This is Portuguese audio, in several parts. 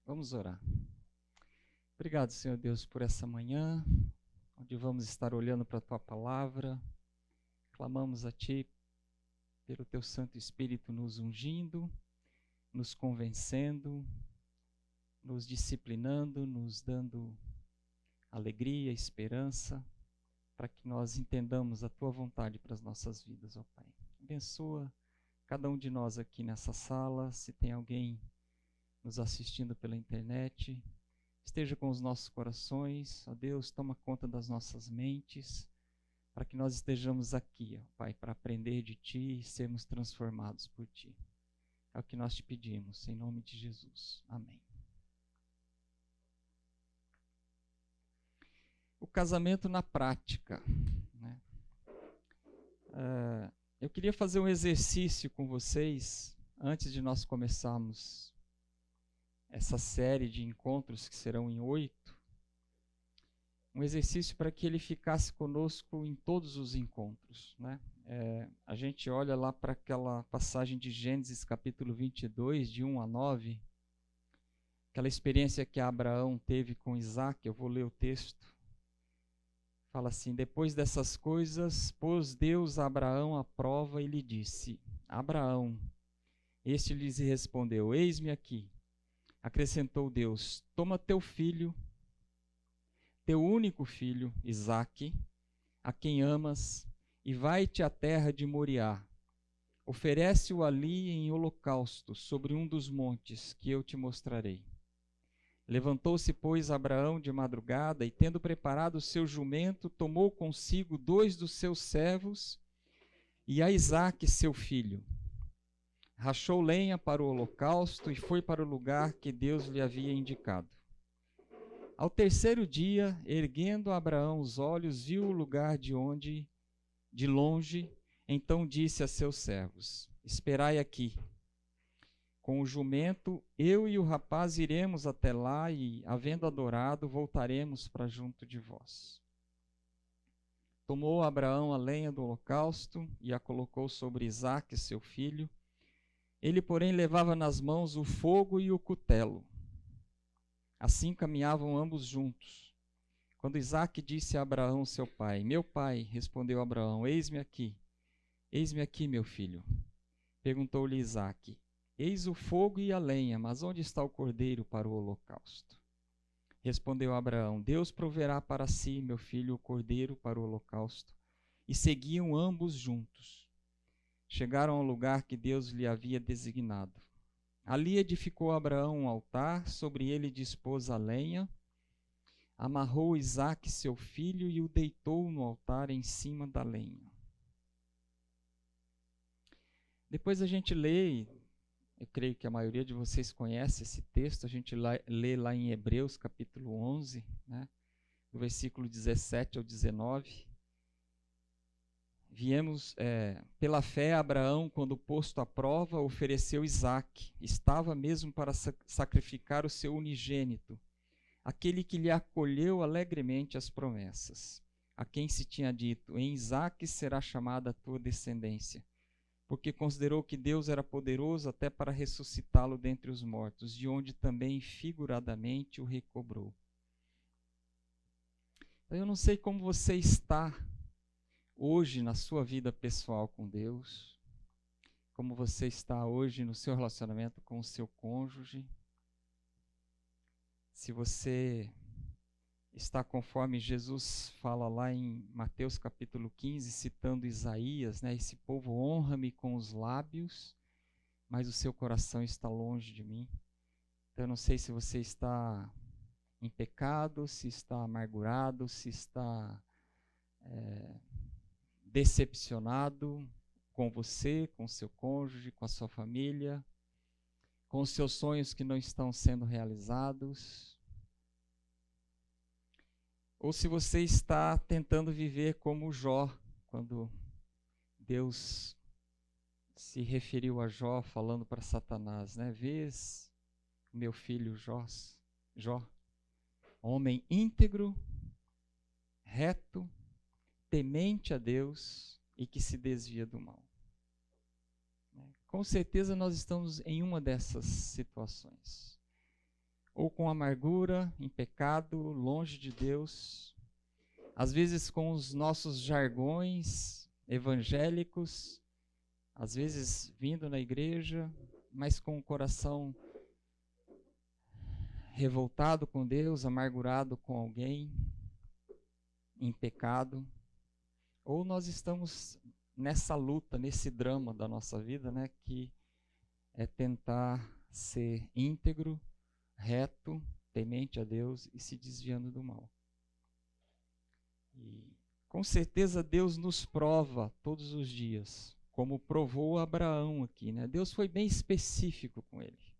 Vamos orar. Obrigado, Senhor Deus, por essa manhã, onde vamos estar olhando para a Tua Palavra. Clamamos a Ti, pelo Teu Santo Espírito, nos ungindo, nos convencendo, nos disciplinando, nos dando alegria, esperança, para que nós entendamos a Tua vontade para as nossas vidas, ó Pai. Abençoa cada um de nós aqui nessa sala, se tem alguém nos assistindo pela internet, esteja com os nossos corações, ó Deus, toma conta das nossas mentes, para que nós estejamos aqui, ó Pai, para aprender de Ti e sermos transformados por Ti. É o que nós te pedimos, em nome de Jesus. Amém. O casamento na prática, né? Eu queria fazer um exercício com vocês, antes de nós começarmos essa série de encontros, que serão em 8, um exercício para que ele ficasse conosco em todos os encontros, né? A gente olha lá para aquela passagem de Gênesis capítulo 22, de 1 a 9, aquela experiência que Abraão teve com Isaac. Eu vou ler o texto. Fala assim: depois dessas coisas, pôs Deus a Abraão à prova e lhe disse: Abraão. Este lhes respondeu: eis-me aqui. Acrescentou Deus: toma teu filho, teu único filho, Isaque, a quem amas, e vai-te à terra de Moriá. Oferece-o ali em holocausto, sobre um dos montes que eu te mostrarei. Levantou-se, pois, Abraão de madrugada, e tendo preparado o seu jumento, tomou consigo 2 dos seus servos e a Isaque, seu filho. Rachou lenha para o holocausto e foi para o lugar que Deus lhe havia indicado. Ao terceiro dia, erguendo Abraão os olhos, viu o lugar de longe, então disse a seus servos: esperai aqui. Com o jumento, eu e o rapaz iremos até lá e, havendo adorado, voltaremos para junto de vós. Tomou Abraão a lenha do holocausto e a colocou sobre Isaque, seu filho. Ele, porém, levava nas mãos o fogo e o cutelo. Assim caminhavam ambos juntos. Quando Isaque disse a Abraão, seu pai: meu pai, respondeu Abraão: eis-me aqui, meu filho. Perguntou-lhe Isaque: eis o fogo e a lenha, mas onde está o cordeiro para o holocausto? Respondeu Abraão: Deus proverá para si, meu filho, o cordeiro para o holocausto. E seguiam ambos juntos. Chegaram ao lugar que Deus lhe havia designado. Ali edificou Abraão um altar, sobre ele dispôs a lenha, amarrou Isaque, seu filho, e o deitou no altar em cima da lenha. Depois a gente lê, eu creio que a maioria de vocês conhece esse texto, a gente lê lá em Hebreus capítulo 11, né, do versículo 17 ao 19. Pela fé, Abraão, quando posto à prova, ofereceu Isaque. Estava mesmo para sacrificar o seu unigênito, aquele que lhe acolheu alegremente as promessas, a quem se tinha dito: em Isaque será chamada a tua descendência, porque considerou que Deus era poderoso até para ressuscitá-lo dentre os mortos, de onde também figuradamente o recobrou. Eu não sei como você está hoje na sua vida pessoal com Deus, como você está hoje no seu relacionamento com o seu cônjuge, se você está conforme Jesus fala lá em Mateus capítulo 15, citando Isaías, né? Esse povo honra-me com os lábios, mas o seu coração está longe de mim. Então eu não sei se você está em pecado, se está amargurado, se está decepcionado com você, com o seu cônjuge, com a sua família, com os seus sonhos que não estão sendo realizados. Ou se você está tentando viver como Jó, quando Deus se referiu a Jó falando para Satanás, né? Vês meu filho Jó, homem íntegro, reto, temente a Deus e que se desvia do mal. Com certeza nós estamos em uma dessas situações. ou com amargura, em pecado, longe de Deus, às vezes com os nossos jargões evangélicos, às vezes vindo na igreja, mas com o coração revoltado com Deus, amargurado com alguém, em pecado, ou nós estamos nessa luta, nesse drama da nossa vida, né, que é tentar ser íntegro, reto, temente a Deus e se desviando do mal. E com certeza Deus nos prova todos os dias, como provou Abraão aqui, né? Deus foi bem específico com ele.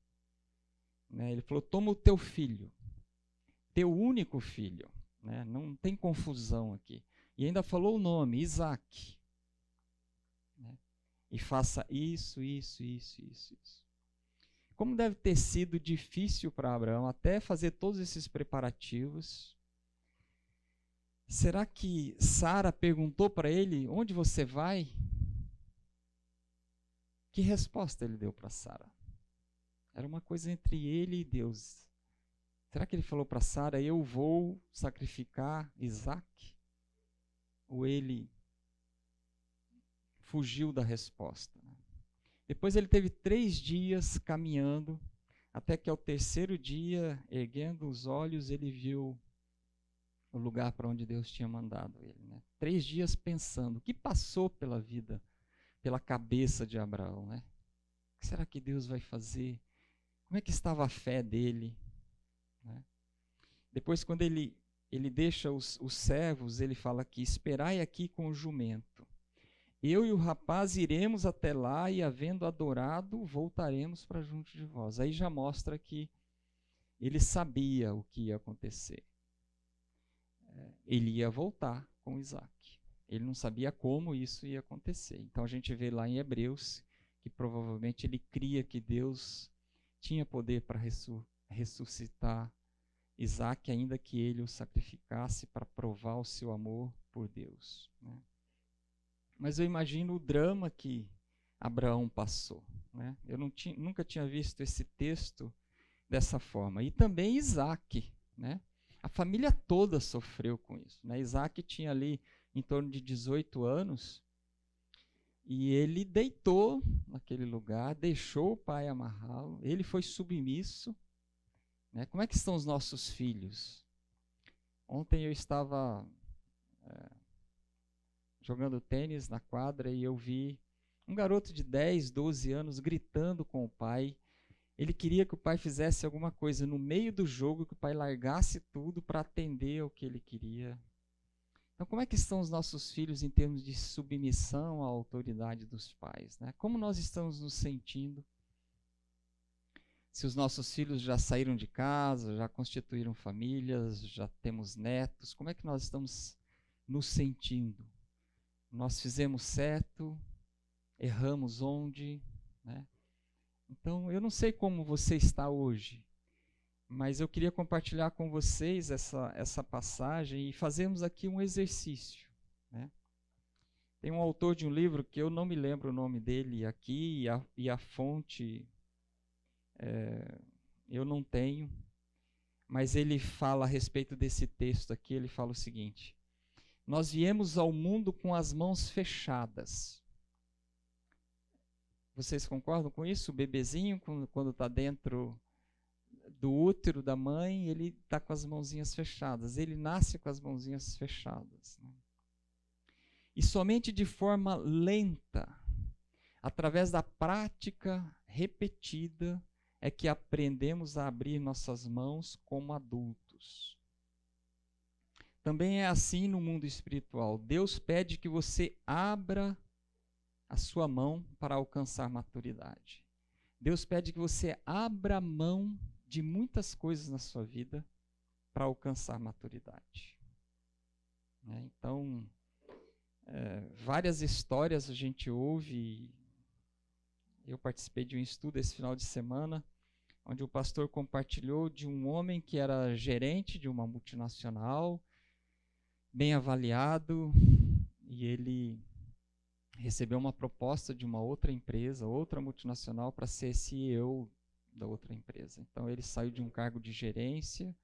Né? Ele falou: toma o teu filho, teu único filho, né? Não tem confusão aqui. E ainda falou o nome, Isaque. Né? E faça isso. Como deve ter sido difícil para Abraão até fazer todos esses preparativos. Será que Sara perguntou para ele: onde você vai? Que resposta ele deu para Sara? Era uma coisa entre ele e Deus. Será que ele falou para Sara: eu vou sacrificar Isaque? Ou ele fugiu da resposta? Depois ele teve 3 dias caminhando, até que ao 3º dia, erguendo os olhos, ele viu o lugar para onde Deus tinha mandado ele. Né? 3 dias pensando, o que passou pela vida, pela cabeça de Abraão? Né? O que será que Deus vai fazer? Como é que estava a fé dele? Né? Depois, quando ele deixa os servos, ele fala aqui: esperai aqui com o jumento. Eu e o rapaz iremos até lá e, havendo adorado, voltaremos para junto de vós. Aí já mostra que ele sabia o que ia acontecer. Ele ia voltar com Isaque. Ele não sabia como isso ia acontecer. Então a gente vê lá em Hebreus que provavelmente ele cria que Deus tinha poder para ressuscitar Isaque, ainda que ele o sacrificasse para provar o seu amor por Deus. Né? Mas eu imagino o drama que Abraão passou. Né? Eu nunca tinha visto esse texto dessa forma. E também Isaque. Né? A família toda sofreu com isso. Né? Isaque tinha ali em torno de 18 anos e ele deitou naquele lugar, deixou o pai amarrá-lo, ele foi submisso. Né? Como é que estão os nossos filhos? Ontem eu estava jogando tênis na quadra e eu vi um garoto de 10, 12 anos gritando com o pai. Ele queria que o pai fizesse alguma coisa no meio do jogo, que o pai largasse tudo para atender ao que ele queria. Então, como é que estão os nossos filhos em termos de submissão à autoridade dos pais? Né? Como nós estamos nos sentindo? Se os nossos filhos já saíram de casa, já constituíram famílias, já temos netos, como é que nós estamos nos sentindo? Nós fizemos certo? Erramos onde? Né? Então, eu não sei como você está hoje, mas eu queria compartilhar com vocês essa passagem e fazermos aqui um exercício. Né? Tem um autor de um livro que eu não me lembro o nome dele aqui, e a fonte eu não tenho, mas ele fala a respeito desse texto aqui. Ele fala o seguinte: nós viemos ao mundo com as mãos fechadas. Vocês concordam com isso? O bebezinho, quando está dentro do útero da mãe, ele está com as mãozinhas fechadas. Ele nasce com as mãozinhas fechadas. Né? E somente de forma lenta, através da prática repetida, é que aprendemos a abrir nossas mãos como adultos. Também é assim no mundo espiritual. Deus pede que você abra a sua mão para alcançar maturidade. Deus pede que você abra mão de muitas coisas na sua vida para alcançar maturidade. Então, várias histórias a gente ouve. Eu participei de um estudo esse final de semana, onde o pastor compartilhou de um homem que era gerente de uma multinacional, bem avaliado, e ele recebeu uma proposta de uma outra empresa, outra multinacional, para ser CEO da outra empresa. Então ele saiu de um cargo de gerência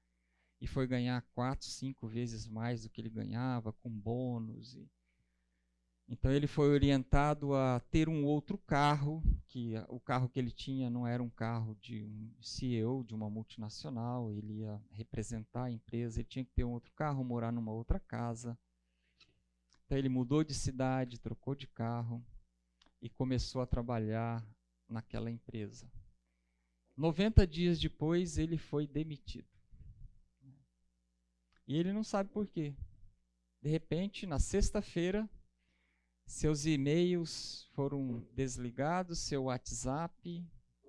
e foi ganhar 4, 5 vezes mais do que ele ganhava, com bônus. Então ele foi orientado a ter um outro carro, que o carro que ele tinha não era um carro de um CEO de uma multinacional, ele ia representar a empresa, ele tinha que ter um outro carro, morar numa outra casa. Então ele mudou de cidade, trocou de carro e começou a trabalhar naquela empresa. 90 dias depois ele foi demitido. E ele não sabe por quê. De repente, na sexta-feira, seus e-mails foram desligados, seu WhatsApp,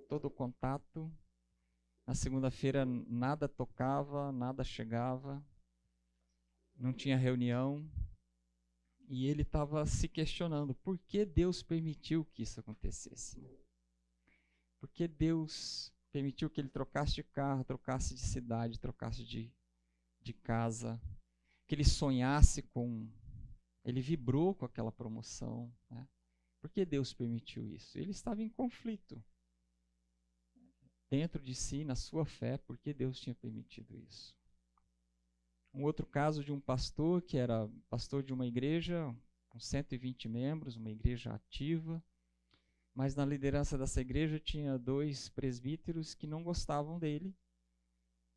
todo o contato. Na segunda-feira nada tocava, nada chegava, não tinha reunião. E ele estava se questionando por que Deus permitiu que isso acontecesse. Por que Deus permitiu que ele trocasse de carro, trocasse de cidade, trocasse de casa, que ele sonhasse com... Ele vibrou com aquela promoção. Né? Por que Deus permitiu isso? Ele estava em conflito dentro de si, na sua fé, por que Deus tinha permitido isso. Um outro caso de um pastor, que era pastor de uma igreja com 120 membros, uma igreja ativa, mas na liderança dessa igreja tinha 2 presbíteros que não gostavam dele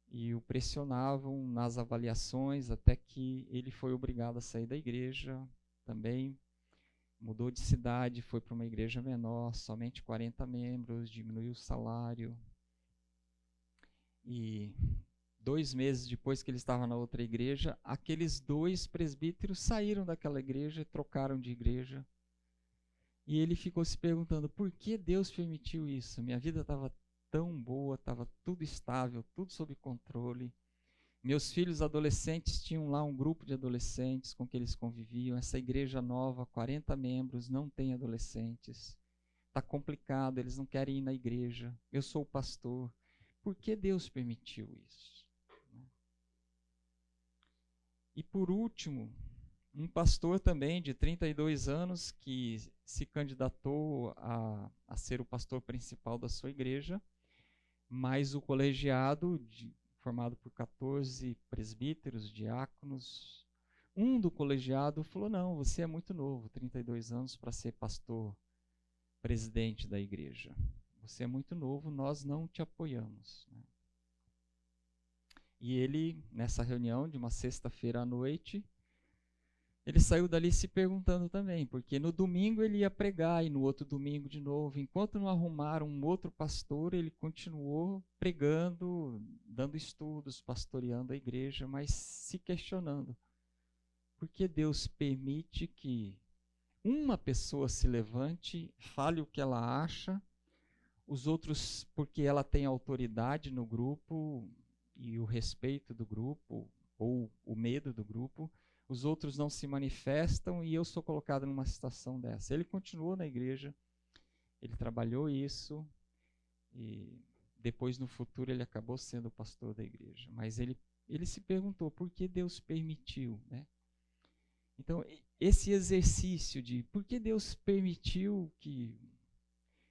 e o pressionavam nas avaliações até que ele foi obrigado a sair da igreja, também mudou de cidade, foi para uma igreja menor, somente 40 membros, diminuiu o salário. E 2 meses depois que ele estava na outra igreja, aqueles 2 presbíteros saíram daquela igreja e trocaram de igreja. E ele ficou se perguntando, por que Deus permitiu isso? Minha vida estava tão boa, estava tudo estável, tudo sob controle. Meus filhos adolescentes tinham lá um grupo de adolescentes com que eles conviviam. Essa igreja nova, 40 membros, não tem adolescentes. Está complicado, eles não querem ir na igreja. Eu sou o pastor. Por que Deus permitiu isso? E por último, um pastor também de 32 anos que se candidatou a ser o pastor principal da sua igreja, mas o colegiado, formado por 14 presbíteros, diáconos, um do colegiado falou, não, você é muito novo, 32 anos para ser pastor presidente da igreja. Você é muito novo, nós não te apoiamos. E ele, nessa reunião de uma sexta-feira à noite, ele saiu dali se perguntando também, porque no domingo ele ia pregar e no outro domingo de novo. Enquanto não arrumaram um outro pastor, ele continuou pregando, dando estudos, pastoreando a igreja, mas se questionando. Por que Deus permite que uma pessoa se levante, fale o que ela acha, os outros, porque ela tem autoridade no grupo e o respeito do grupo, ou o medo do grupo, os outros não se manifestam e eu sou colocado numa situação dessa. Ele continuou na igreja, ele trabalhou isso e depois no futuro ele acabou sendo o pastor da igreja. Mas ele se perguntou por que Deus permitiu, né? Então, esse exercício de por que Deus permitiu que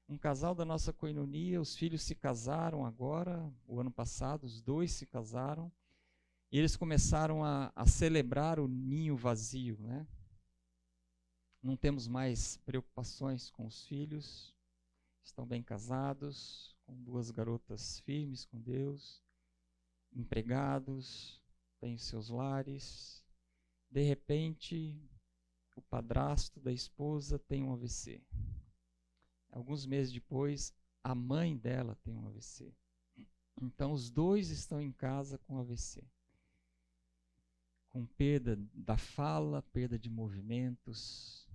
um casal da nossa coinonia, os filhos se casaram agora, o ano passado, os 2 se casaram, e eles começaram a celebrar o ninho vazio, né? Não temos mais preocupações com os filhos, estão bem casados, com 2 garotas firmes com Deus, empregados, têm os seus lares. De repente, o padrasto da esposa tem um AVC. Alguns meses depois, a mãe dela tem um AVC. Então, os 2 estão em casa com AVC. Com perda da fala, perda de movimentos,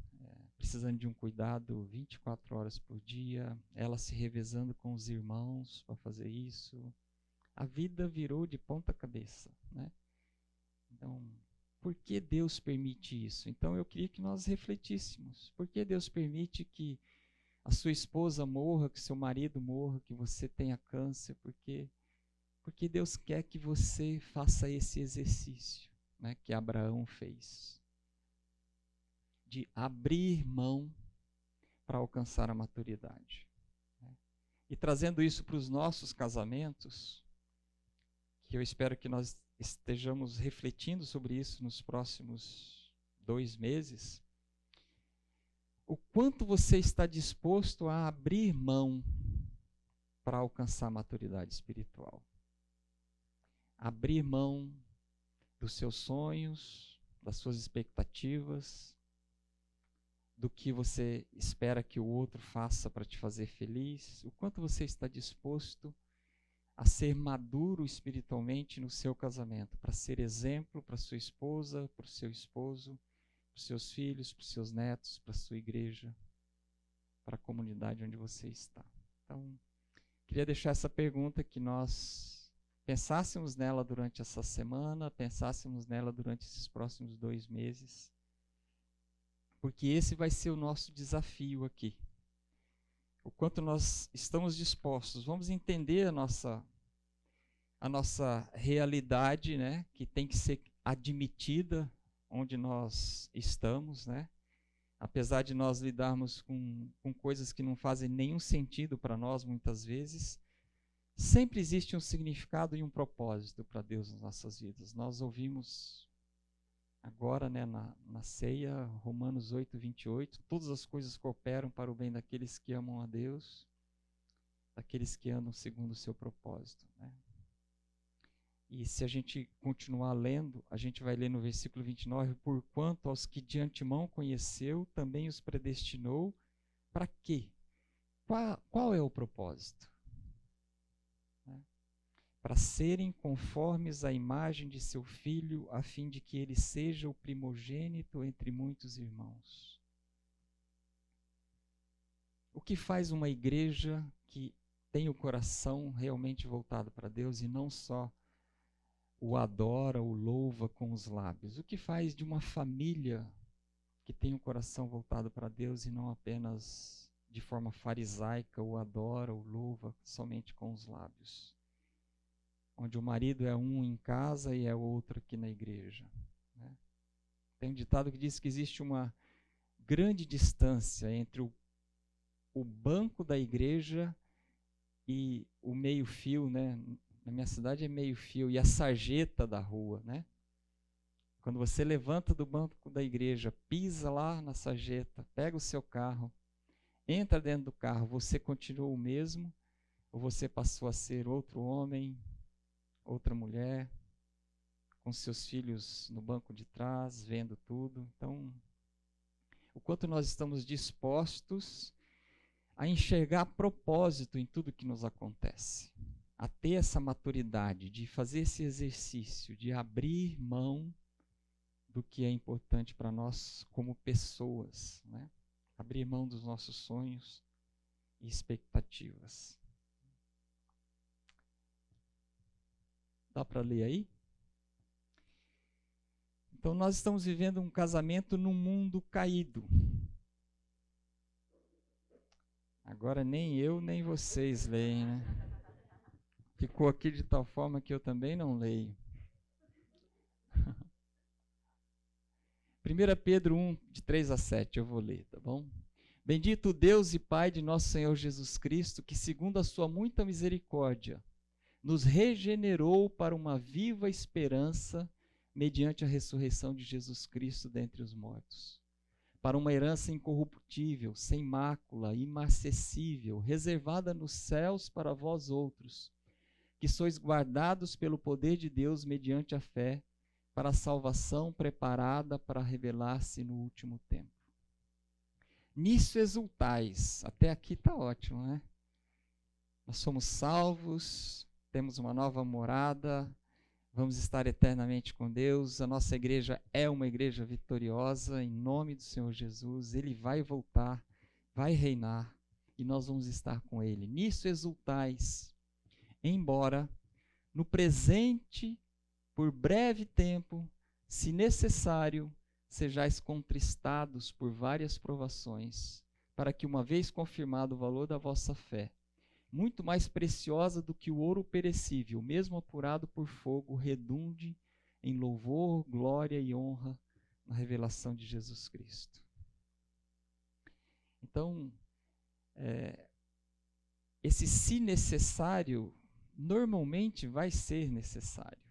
precisando de um cuidado 24 horas por dia, ela se revezando com os irmãos para fazer isso. A vida virou de ponta cabeça, né? Então, por que Deus permite isso? Então, eu queria que nós refletíssemos. Por que Deus permite que a sua esposa morra, que seu marido morra, que você tenha câncer? Porque Deus quer que você faça esse exercício, né, que Abraão fez, de abrir mão para alcançar a maturidade. E trazendo isso para os nossos casamentos, que eu espero que nós estejamos refletindo sobre isso nos próximos 2 meses, o quanto você está disposto a abrir mão para alcançar a maturidade espiritual. Abrir mão dos seus sonhos, das suas expectativas, do que você espera que o outro faça para te fazer feliz. O quanto você está disposto a ser maduro espiritualmente no seu casamento, para ser exemplo para sua esposa, para o seu esposo, para os seus filhos, para os seus netos, para a sua igreja, para a comunidade onde você está. Então, queria deixar essa pergunta, que nós pensássemos nela durante essa semana, pensássemos nela durante esses próximos 2 meses, porque esse vai ser o nosso desafio aqui. O quanto nós estamos dispostos, vamos entender a nossa realidade, né, que tem que ser admitida onde nós estamos, né? Apesar de nós lidarmos com coisas que não fazem nenhum sentido para nós muitas vezes, sempre existe um significado e um propósito para Deus nas nossas vidas. Nós ouvimos agora, né, na ceia, Romanos 8:28, todas as coisas cooperam para o bem daqueles que amam a Deus, daqueles que andam segundo o seu propósito, né? E se a gente continuar lendo, a gente vai ler no versículo 29, porquanto aos que de antemão conheceu, também os predestinou, para quê? Qual é o propósito? Para serem conformes à imagem de seu Filho, a fim de que ele seja o primogênito entre muitos irmãos. O que faz uma igreja que tem o coração realmente voltado para Deus e não só o adora, o louva com os lábios? O que faz de uma família que tem o coração voltado para Deus e não apenas de forma farisaica o adora, o louva somente com os lábios? Onde o marido é um em casa e é outro aqui na igreja, né? Tem um ditado que diz que existe uma grande distância entre o banco da igreja e o meio-fio, né? Na minha cidade é meio-fio, e a sarjeta da rua, né? Quando você levanta do banco da igreja, pisa lá na sarjeta, pega o seu carro, entra dentro do carro, você continua o mesmo, ou você passou a ser outro homem, outra mulher, com seus filhos no banco de trás, vendo tudo? Então, o quanto nós estamos dispostos a enxergar propósito em tudo que nos acontece, a ter essa maturidade de fazer esse exercício, de abrir mão do que é importante para nós como pessoas, né? Abrir mão dos nossos sonhos e expectativas. Dá para ler aí? Então, nós estamos vivendo um casamento num mundo caído. Agora nem eu nem vocês leem, né? Ficou aqui de tal forma que eu também não leio. 1 Pedro 1, de 3 a 7, eu vou ler, tá bom? Bendito Deus e Pai de nosso Senhor Jesus Cristo, que segundo a sua muita misericórdia, nos regenerou para uma viva esperança mediante a ressurreição de Jesus Cristo dentre os mortos, para uma herança incorruptível, sem mácula, imarcessível, reservada nos céus para vós outros, que sois guardados pelo poder de Deus mediante a fé, para a salvação preparada para revelar-se no último tempo. Nisso exultais. Até aqui está ótimo, né? Nós somos salvos, temos uma nova morada, vamos estar eternamente com Deus. A nossa igreja é uma igreja vitoriosa, em nome do Senhor Jesus. Ele vai voltar, vai reinar, e nós vamos estar com Ele. Nisso exultais, embora no presente, por breve tempo, se necessário, sejais contristados por várias provações, para que, uma vez confirmado o valor da vossa fé, muito mais preciosa do que o ouro perecível, mesmo apurado por fogo, redunde em louvor, glória e honra na revelação de Jesus Cristo. Então, esse se necessário, normalmente vai ser necessário,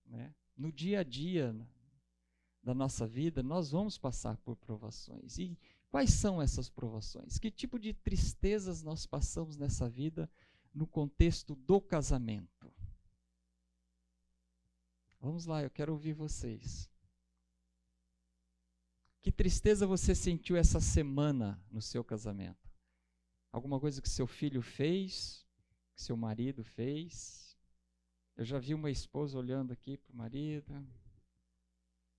né? No dia a dia da nossa vida, nós vamos passar por provações. E quais são essas provações? Que tipo de tristezas nós passamos nessa vida no contexto do casamento? Vamos lá, eu quero ouvir vocês. Que tristeza você sentiu essa semana no seu casamento? Alguma coisa que seu filho fez, que seu marido fez? Eu já vi uma esposa olhando aqui para o marido.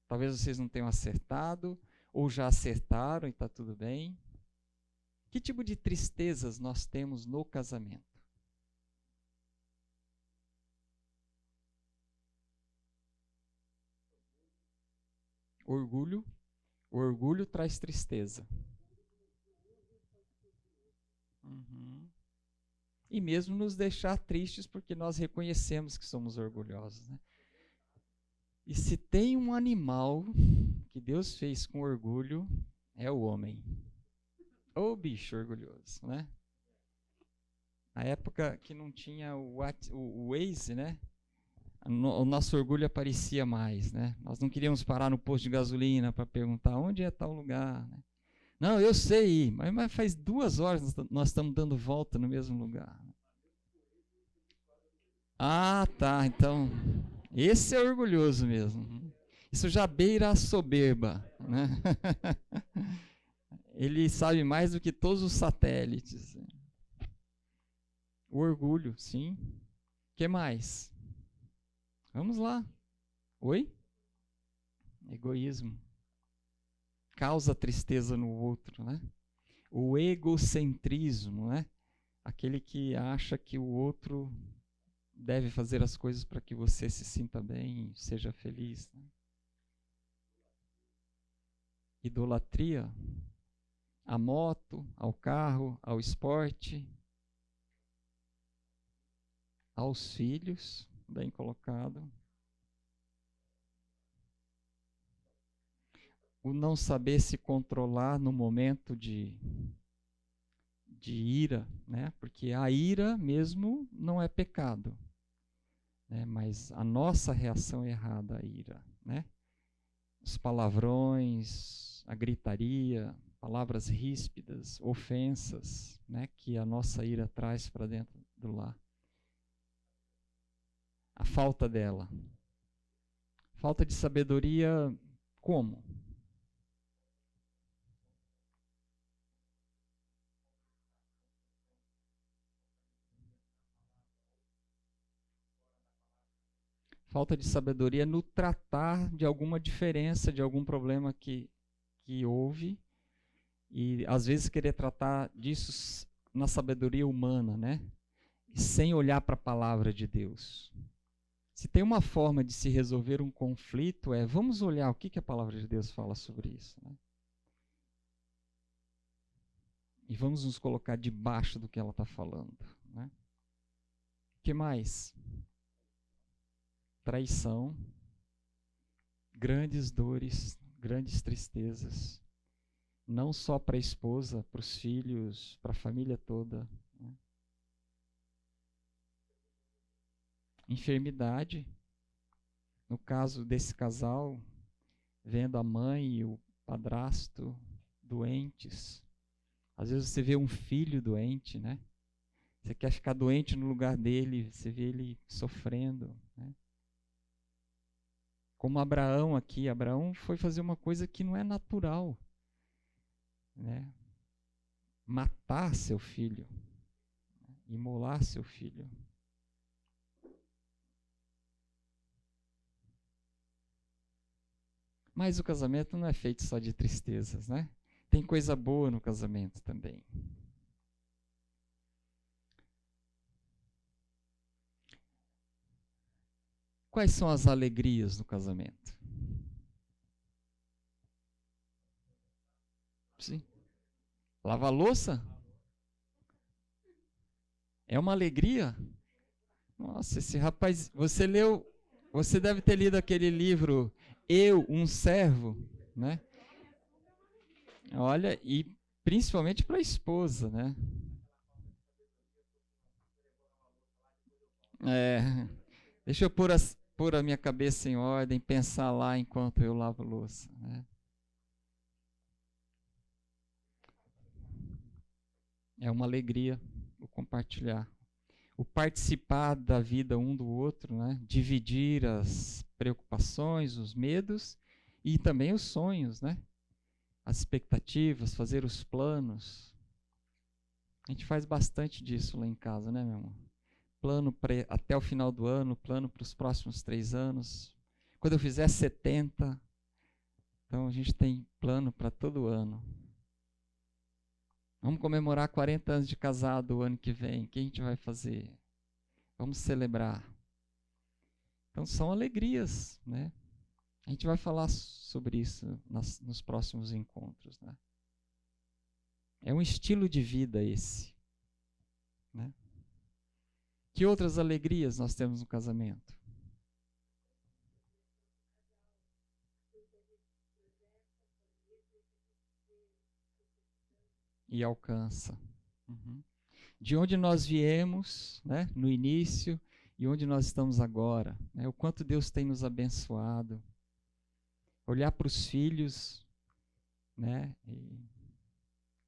Talvez vocês não tenham acertado, ou já acertaram e está tudo bem. Que tipo de tristezas nós temos no casamento? Orgulho. O orgulho traz tristeza. Uhum. E mesmo nos deixar tristes porque nós reconhecemos que somos orgulhosos, né? E se tem um animal que Deus fez com orgulho, é o homem. Ô bicho orgulhoso, né? Na época que não tinha o Waze, né? O nosso orgulho aparecia mais, né? Nós não queríamos parar no posto de gasolina para perguntar onde é tal lugar, né? Não, eu sei ir, mas faz 2 horas nós estamos dando volta no mesmo lugar. Ah, tá, então, esse é orgulhoso mesmo. Isso já beira a soberba, né? Ele sabe mais do que todos os satélites. O orgulho, sim. O que mais? Vamos lá. Oi? Egoísmo. Causa tristeza no outro, né? O egocentrismo, né? Aquele que acha que o outro deve fazer as coisas para que você se sinta bem, seja feliz, né? Idolatria à moto, ao carro, ao esporte, aos filhos, bem colocado. O não saber se controlar no momento de ira, né? Porque a ira mesmo não é pecado, né? Mas a nossa reação é errada à ira, né? Os palavrões, a gritaria, palavras ríspidas, ofensas, né? Que a nossa ira traz para dentro do lar. A falta dela. Falta de sabedoria como? Falta de sabedoria no tratar de alguma diferença, de algum problema que houve, e às vezes querer tratar disso na sabedoria humana, né? Sem olhar para a palavra de Deus. Se tem uma forma de se resolver um conflito, vamos olhar o que a palavra de Deus fala sobre isso, né? E vamos nos colocar debaixo do que ela está falando, né? O que mais? Traição, grandes dores, grandes tristezas, não só para a esposa, para os filhos, para a família toda, né? Enfermidade, no caso desse casal, vendo a mãe e o padrasto doentes. Às vezes você vê um filho doente, né? Você quer ficar doente no lugar dele, você vê ele sofrendo, né? Como Abraão aqui, Abraão foi fazer uma coisa que não é natural, né? Matar seu filho, imolar seu filho. Mas o casamento não é feito só de tristezas, né? Tem coisa boa no casamento também. Quais são as alegrias no casamento? Sim. Lavar a louça? É uma alegria? Nossa, esse rapaz, você deve ter lido aquele livro Eu, um Servo, né? Olha, e principalmente para a esposa, né? É, deixa eu pôr a minha cabeça em ordem, pensar lá enquanto eu lavo a louça, né? É uma alegria o compartilhar, o participar da vida um do outro, né? Dividir as preocupações, os medos e também os sonhos, né? As expectativas, fazer os planos. A gente faz bastante disso lá em casa, né, meu irmão? Plano até o final do ano, plano para os próximos 3 anos. Quando eu fizer 70, então a gente tem plano para todo ano. Vamos comemorar 40 anos de casado o ano que vem. O que a gente vai fazer? Vamos celebrar. Então são alegrias, né? A gente vai falar sobre isso nos próximos encontros, né? É um estilo de vida esse, né? Que outras alegrias nós temos no casamento? E alcança. Uhum. De onde nós viemos, né, no início, e onde nós estamos agora. Né, o quanto Deus tem nos abençoado. Olhar para os filhos, né,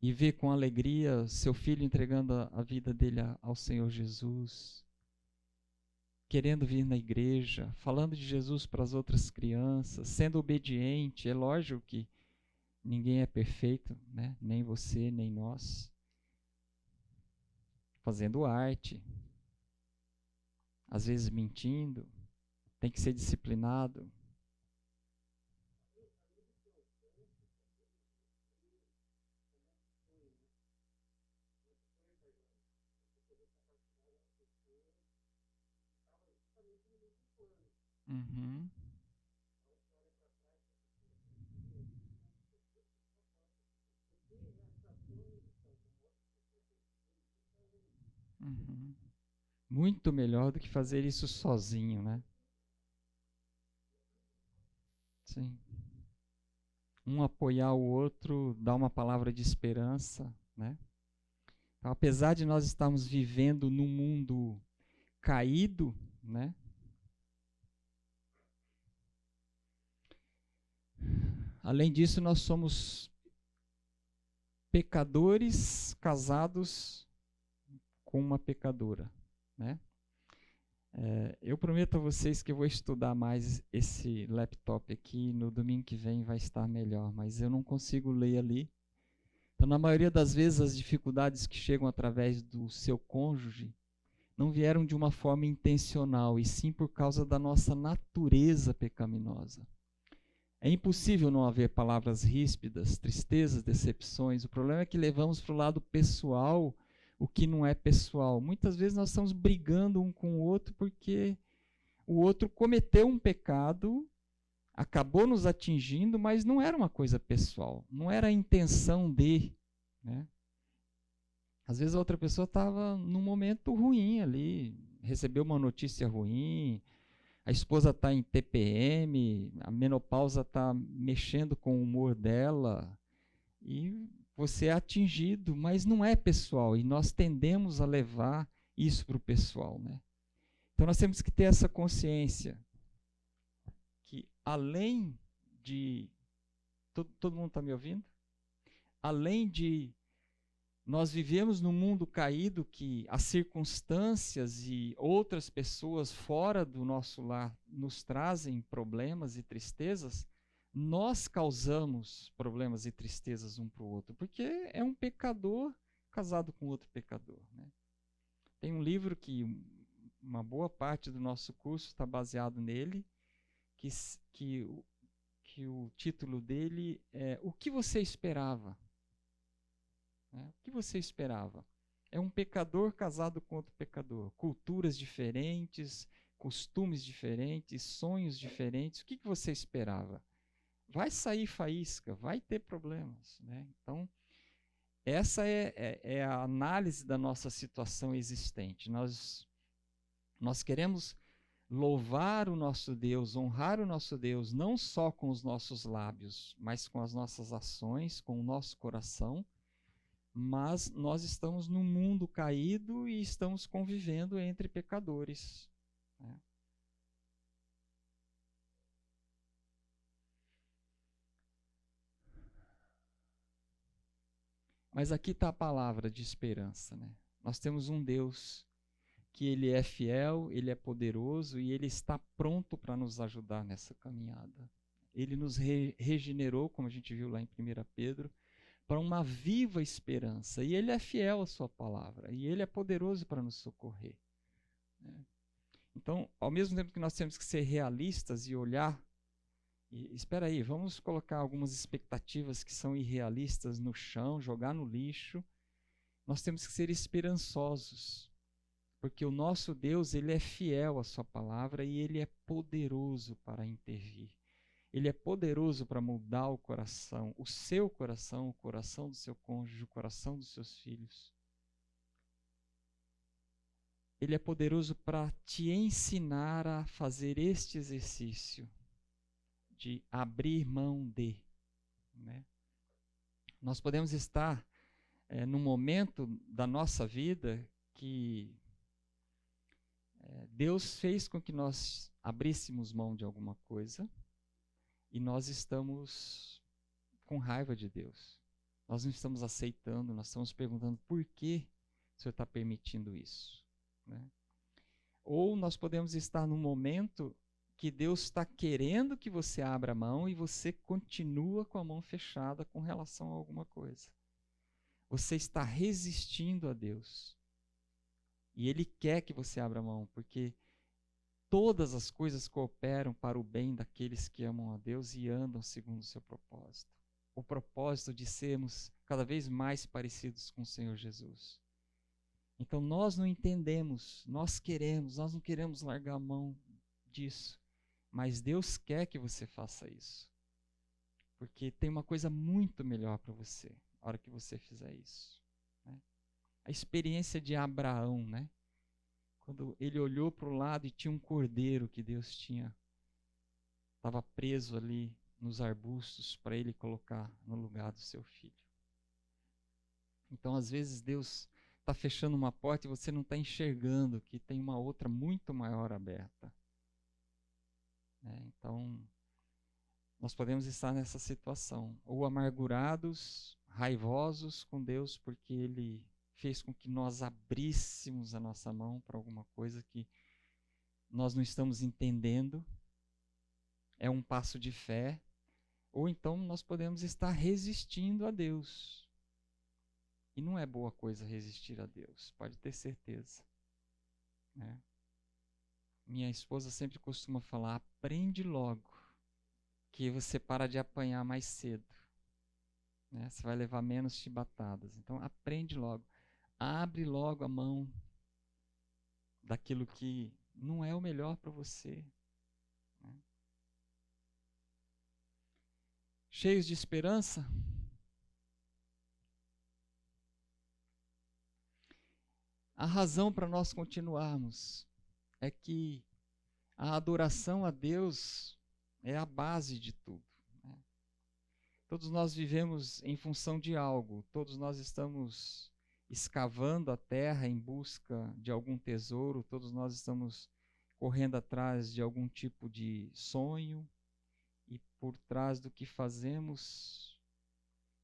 e ver com alegria seu filho entregando a vida dele ao Senhor Jesus. Querendo vir na igreja, falando de Jesus para as outras crianças, sendo obediente. É lógico que ninguém é perfeito, né? Nem você, nem nós. Fazendo arte, às vezes mentindo, tem que ser disciplinado. Uhum. Uhum. Muito melhor do que fazer isso sozinho, né? Sim. Um apoiar o outro, dar uma palavra de esperança, né? Então, apesar de nós estarmos vivendo num mundo caído, né? Além disso, nós somos pecadores casados com uma pecadora, né? Eu prometo a vocês que eu vou estudar mais esse laptop aqui. No domingo que vem vai estar melhor, mas eu não consigo ler ali. Então, na maioria das vezes, as dificuldades que chegam através do seu cônjuge não vieram de uma forma intencional, e sim por causa da nossa natureza pecaminosa. É impossível não haver palavras ríspidas, tristezas, decepções. O problema é que levamos para o lado pessoal o que não é pessoal. Muitas vezes nós estamos brigando um com o outro porque o outro cometeu um pecado, acabou nos atingindo, mas não era uma coisa pessoal, não era a intenção de, né? Às vezes a outra pessoa estava num momento ruim ali, recebeu uma notícia ruim, a esposa está em TPM, a menopausa está mexendo com o humor dela, e você é atingido, mas não é pessoal, e nós tendemos a levar isso para o pessoal, né? Então nós temos que ter essa consciência que além de... Todo mundo está me ouvindo? Além de nós vivemos num mundo caído que as circunstâncias e outras pessoas fora do nosso lar nos trazem problemas e tristezas, nós causamos problemas e tristezas um para o outro, porque é um pecador casado com outro pecador, né? Tem um livro que uma boa parte do nosso curso está baseado nele, que, que, que o título dele é O que você esperava? Né? O que você esperava? É um pecador casado com outro pecador. Culturas diferentes, costumes diferentes, sonhos diferentes. O que você esperava? Vai sair faísca, vai ter problemas, né? Então, essa é a análise da nossa situação existente. Nós queremos louvar o nosso Deus, honrar o nosso Deus, não só com os nossos lábios, mas com as nossas ações, com o nosso coração, mas nós estamos num mundo caído e estamos convivendo entre pecadores, né? Mas aqui está a palavra de esperança, né? Nós temos um Deus que Ele é fiel, Ele é poderoso e Ele está pronto para nos ajudar nessa caminhada. Ele nos regenerou, como a gente viu lá em 1 Pedro, para uma viva esperança. E Ele é fiel à sua palavra. E Ele é poderoso para nos socorrer, né? Então, ao mesmo tempo que nós temos que ser realistas e olhar, e espera aí, vamos colocar algumas expectativas que são irrealistas no chão, jogar no lixo, nós temos que ser esperançosos. Porque o nosso Deus, Ele é fiel à sua palavra e Ele é poderoso para intervir. Ele é poderoso para mudar o coração, o coração do seu cônjuge, o coração dos seus filhos. Ele é poderoso para te ensinar a fazer este exercício de abrir mão de, né? Nós podemos estar num momento da nossa vida que Deus fez com que nós abríssemos mão de alguma coisa e nós estamos com raiva de Deus. Nós não estamos aceitando, nós estamos perguntando por que o Senhor está permitindo isso, né? Ou nós podemos estar num momento que Deus está querendo que você abra a mão e você continua com a mão fechada com relação a alguma coisa. Você está resistindo a Deus. E Ele quer que você abra a mão, porque todas as coisas cooperam para o bem daqueles que amam a Deus e andam segundo o seu propósito. O propósito de sermos cada vez mais parecidos com o Senhor Jesus. Então nós não entendemos, nós não queremos largar a mão disso. Mas Deus quer que você faça isso. Porque tem uma coisa muito melhor para você, na hora que você fizer isso, né? A experiência de Abraão, né? Quando ele olhou para o lado e tinha um cordeiro que Deus estava preso ali nos arbustos para ele colocar no lugar do seu filho. Então, às vezes, Deus está fechando uma porta e você não está enxergando que tem uma outra muito maior aberta. Então, nós podemos estar nessa situação, ou amargurados, raivosos com Deus, porque Ele fez com que nós abríssemos a nossa mão para alguma coisa que nós não estamos entendendo, é um passo de fé, ou então nós podemos estar resistindo a Deus. E não é boa coisa resistir a Deus, pode ter certeza, né? Minha esposa sempre costuma falar, aprende logo, que você para de apanhar mais cedo, né? Você vai levar menos chibatadas. Então aprende logo, abre logo a mão daquilo que não é o melhor para você, né? Cheios de esperança, a razão para nós continuarmos é que a adoração a Deus é a base de tudo, né? Todos nós vivemos em função de algo, todos nós estamos escavando a terra em busca de algum tesouro, todos nós estamos correndo atrás de algum tipo de sonho, e por trás do que fazemos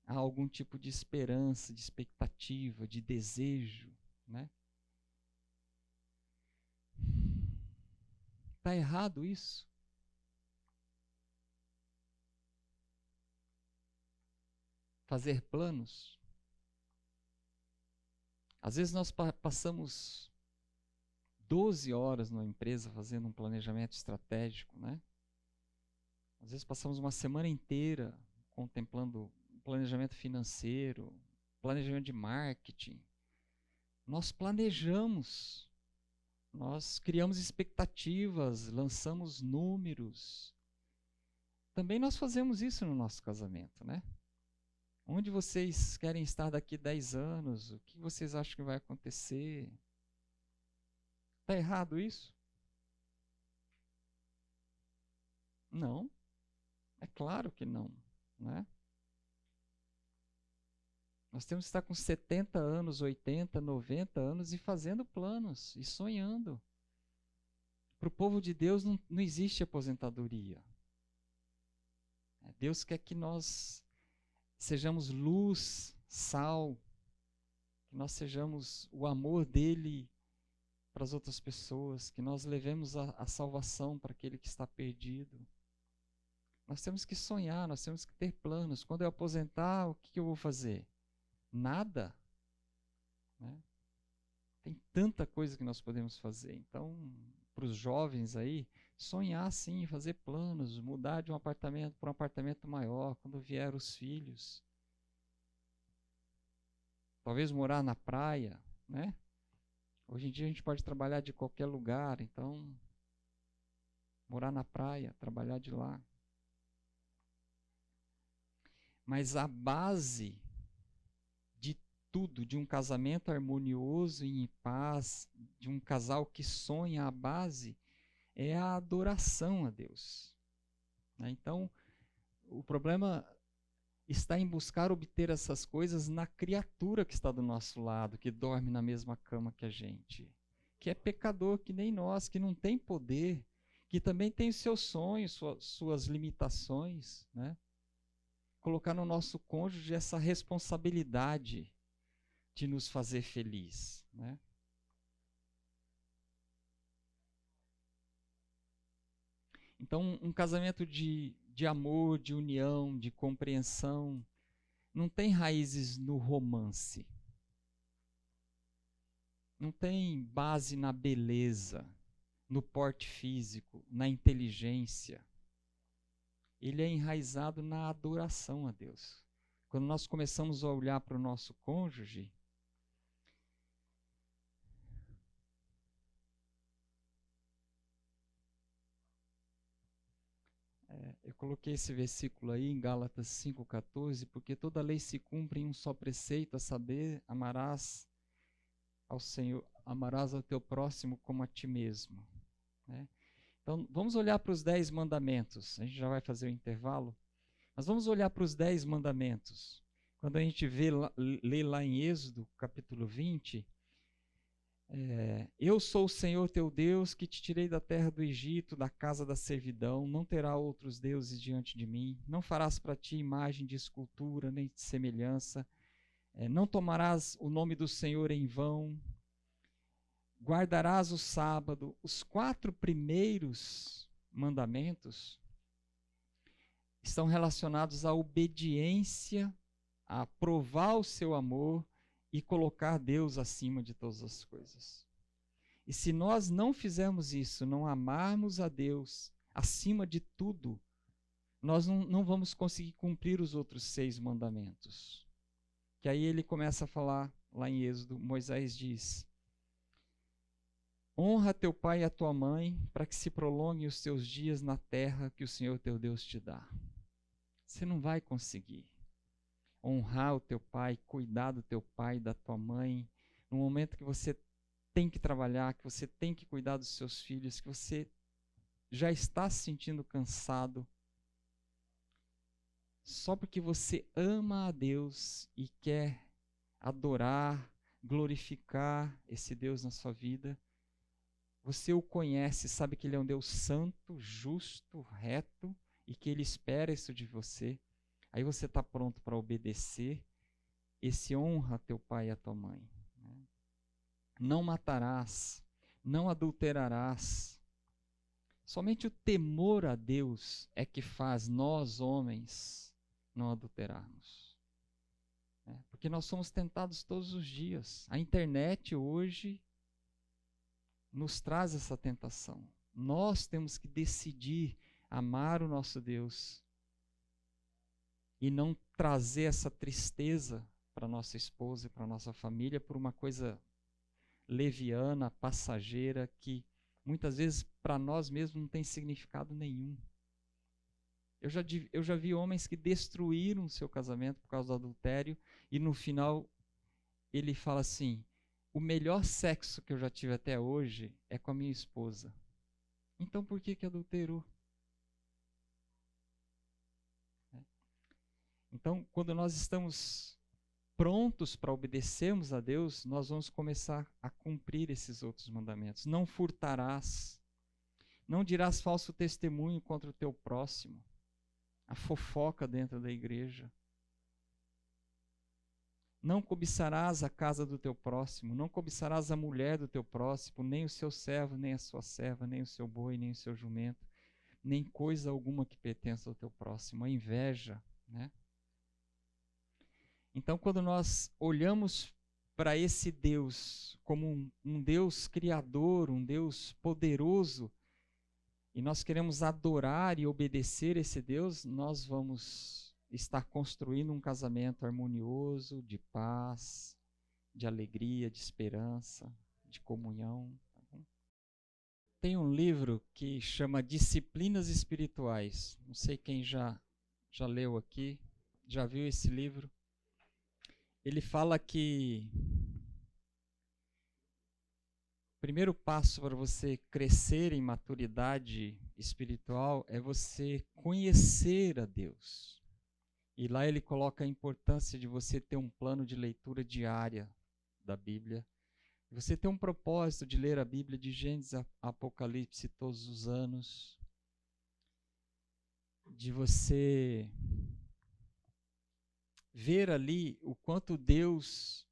há algum tipo de esperança, de expectativa, de desejo, né? Está errado isso? Fazer planos? Às vezes nós passamos 12 horas numa empresa fazendo um planejamento estratégico, né? Às vezes passamos uma semana inteira contemplando planejamento financeiro, planejamento de marketing. Nós planejamos, nós criamos expectativas, lançamos números. Também nós fazemos isso no nosso casamento, né? Onde vocês querem estar daqui 10 anos? O que vocês acham que vai acontecer? Está errado isso? Não, é claro que não, né? Nós temos que estar com 70 anos, 80, 90 anos e fazendo planos e sonhando. Para o povo de Deus não existe aposentadoria. Deus quer que nós sejamos luz, sal, que nós sejamos o amor dele para as outras pessoas, que nós levemos a salvação para aquele que está perdido. Nós temos que sonhar, nós temos que ter planos. Quando eu aposentar, o que eu vou fazer? Nada. Né? Tem tanta coisa que nós podemos fazer. Então, para os jovens aí, sonhar sim, fazer planos, mudar de um apartamento para um apartamento maior, quando vier os filhos. Talvez morar na praia, né? Hoje em dia a gente pode trabalhar de qualquer lugar, então morar na praia, trabalhar de lá. Mas a base de tudo, de um casamento harmonioso e em paz, de um casal que sonha, a base é a adoração a Deus. Então, o problema está em buscar obter essas coisas na criatura que está do nosso lado, que dorme na mesma cama que a gente, que é pecador que nem nós, que não tem poder, que também tem os seus sonhos, suas limitações, né? Colocar no nosso cônjuge essa responsabilidade de nos fazer feliz, né? Então, um casamento de amor, de união, de compreensão, não tem raízes no romance. Não tem base na beleza, no porte físico, na inteligência. Ele é enraizado na adoração a Deus. Quando nós começamos a olhar para o nosso cônjuge, eu coloquei esse versículo aí em Gálatas 5,14, porque toda lei se cumpre em um só preceito, a saber, amarás ao Senhor, amarás ao teu próximo como a ti mesmo. Né? Então, vamos olhar para os 10 mandamentos. A gente já vai fazer o intervalo. Mas vamos olhar para os 10 mandamentos. Quando a gente lê lá em Êxodo, capítulo 20, eu sou o Senhor teu Deus, que te tirei da terra do Egito, da casa da servidão, não terá outros deuses diante de mim, não farás para ti imagem de escultura, nem de semelhança, não tomarás o nome do Senhor em vão, guardarás o sábado. Os 4 primeiros mandamentos estão relacionados à obediência, a provar o seu amor e colocar Deus acima de todas as coisas. E se nós não fizermos isso, não amarmos a Deus acima de tudo, nós não vamos conseguir cumprir os outros 6 mandamentos. Que aí ele começa a falar, lá em Êxodo, Moisés diz: honra teu pai e a tua mãe, para que se prolonguem os teus dias na terra que o Senhor teu Deus te dá. Você não vai conseguir honrar o teu pai, cuidar do teu pai e da tua mãe, no momento que você tem que trabalhar, que você tem que cuidar dos seus filhos, que você já está se sentindo cansado, só porque você ama a Deus e quer adorar, glorificar esse Deus na sua vida. Você o conhece, sabe que Ele é um Deus santo, justo, reto e que Ele espera isso de você. Aí você está pronto para obedecer. Esse honra teu pai e a tua mãe. Não matarás, não adulterarás. Somente o temor a Deus é que faz nós, homens, não adulterarmos. Porque nós somos tentados todos os dias. A internet hoje nos traz essa tentação. Nós temos que decidir amar o nosso Deus e não trazer essa tristeza para nossa esposa e para nossa família por uma coisa leviana, passageira, que muitas vezes para nós mesmos não tem significado nenhum. Eu já vi homens que destruíram o seu casamento por causa do adultério e no final ele fala assim: o melhor sexo que eu já tive até hoje é com a minha esposa. Então por que adulterou? Então, quando nós estamos prontos para obedecermos a Deus, nós vamos começar a cumprir esses outros mandamentos. Não furtarás, não dirás falso testemunho contra o teu próximo, a fofoca dentro da igreja. Não cobiçarás a casa do teu próximo, não cobiçarás a mulher do teu próximo, nem o seu servo, nem a sua serva, nem o seu boi, nem o seu jumento, nem coisa alguma que pertença ao teu próximo. A inveja, né? Então, quando nós olhamos para esse Deus como um Deus criador, um Deus poderoso, e nós queremos adorar e obedecer esse Deus, nós vamos estar construindo um casamento harmonioso, de paz, de alegria, de esperança, de comunhão. Tá bom? Tem um livro que chama Disciplinas Espirituais. Não sei quem já leu aqui, já viu esse livro. Ele fala que o primeiro passo para você crescer em maturidade espiritual é você conhecer a Deus. E lá ele coloca a importância de você ter um plano de leitura diária da Bíblia. Você ter um propósito de ler a Bíblia de Gênesis a Apocalipse todos os anos. De você ver ali o quanto Deus,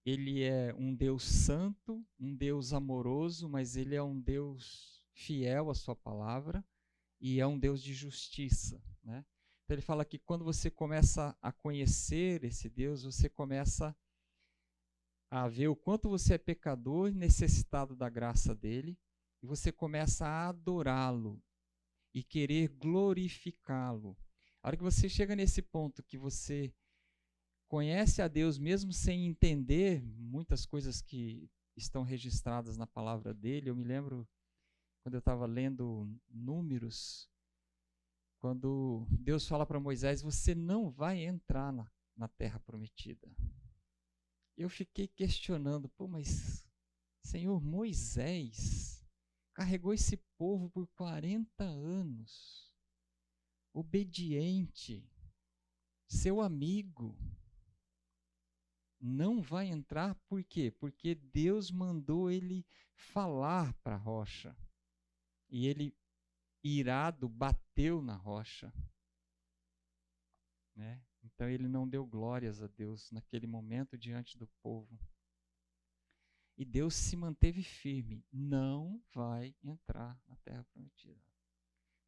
ele é um Deus santo, um Deus amoroso, mas ele é um Deus fiel à sua palavra e é um Deus de justiça, né? Então ele fala que quando você começa a conhecer esse Deus, você começa a ver o quanto você é pecador e necessitado da graça dele, e você começa a adorá-lo e querer glorificá-lo. A hora que você chega nesse ponto que você conhece a Deus mesmo sem entender muitas coisas que estão registradas na palavra dele. Eu me lembro quando eu estava lendo Números, quando Deus fala para Moisés, você não vai entrar na terra prometida. Eu fiquei questionando, mas Senhor, Moisés carregou esse povo por 40 anos, obediente, seu amigo, não vai entrar, por quê? Porque Deus mandou ele falar para a rocha. E ele, irado, bateu na rocha. Né? Então ele não deu glórias a Deus naquele momento diante do povo. E Deus se manteve firme. Não vai entrar na terra prometida.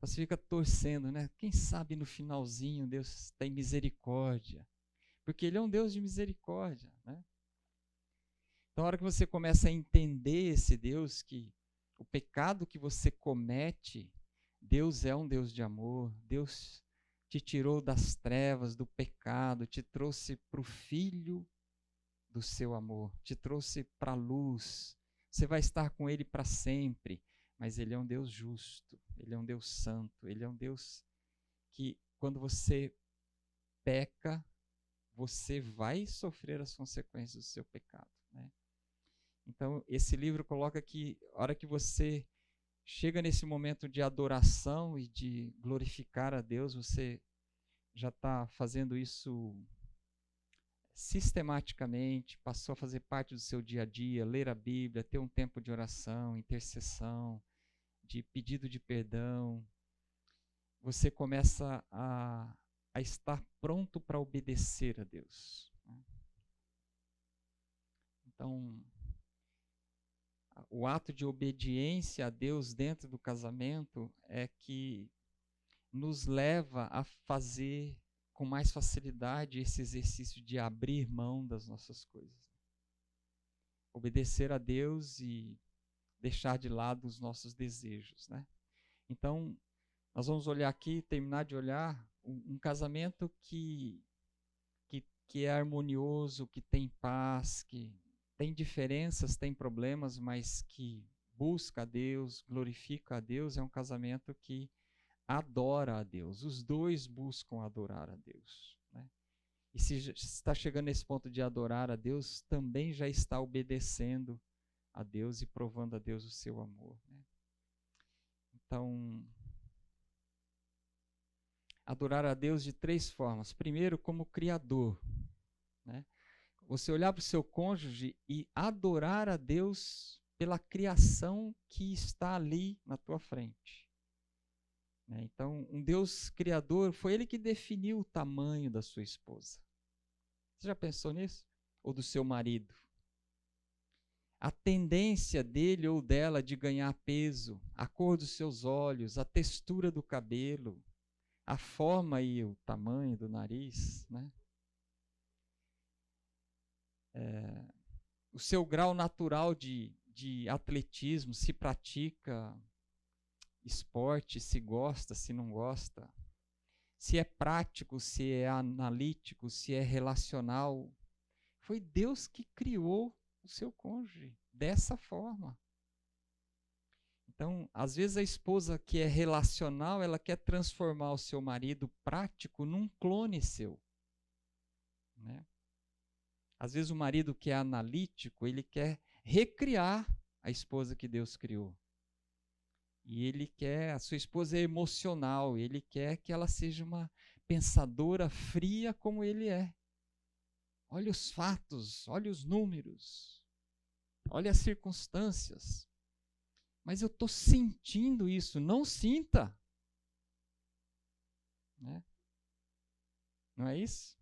Você fica torcendo, né? Quem sabe no finalzinho Deus tem misericórdia. Porque ele é um Deus de misericórdia, né? Então, a hora que você começa a entender esse Deus, que o pecado que você comete, Deus é um Deus de amor, Deus te tirou das trevas, do pecado, te trouxe para o Filho do seu amor, te trouxe para a luz. Você vai estar com Ele para sempre, mas Ele é um Deus justo, Ele é um Deus santo, Ele é um Deus que, quando você peca, você vai sofrer as consequências do seu pecado, né? Então, esse livro coloca que a hora que você chega nesse momento de adoração e de glorificar a Deus, você já está fazendo isso sistematicamente, passou a fazer parte do seu dia a dia, ler a Bíblia, ter um tempo de oração, intercessão, de pedido de perdão. Você começa a estar pronto para obedecer a Deus. Então, o ato de obediência a Deus dentro do casamento é que nos leva a fazer com mais facilidade esse exercício de abrir mão das nossas coisas. Obedecer a Deus e deixar de lado os nossos desejos, né? Então, nós vamos olhar aqui, terminar de olhar, um casamento que é harmonioso, que tem paz, que tem diferenças, tem problemas, mas que busca a Deus, glorifica a Deus, é um casamento que adora a Deus. Os dois buscam adorar a Deus, né? E se está chegando nesse ponto de adorar a Deus, também já está obedecendo a Deus e provando a Deus o seu amor, né? Então, adorar a Deus de três formas. Primeiro, como Criador, né? você olhar para o seu cônjuge e adorar a Deus pela criação que está ali na tua frente. Então, um Deus criador, foi Ele que definiu o tamanho da sua esposa. Você já pensou nisso? Ou do seu marido? A tendência dele ou dela de ganhar peso, a cor dos seus olhos, a textura do cabelo, a forma e o tamanho do nariz, né? O seu grau natural de atletismo, se pratica esporte, se gosta, se não gosta, se é prático, se é analítico, se é relacional. Foi Deus que criou o seu cônjuge dessa forma. Então, às vezes a esposa que é relacional, ela quer transformar o seu marido prático num clone seu, né? Às vezes o marido que é analítico, ele quer recriar a esposa que Deus criou. E a sua esposa é emocional, ele quer que ela seja uma pensadora fria como ele é. Olha os fatos, olha os números, olha as circunstâncias. Mas eu estou sentindo isso, não sinta. Né? Não é isso?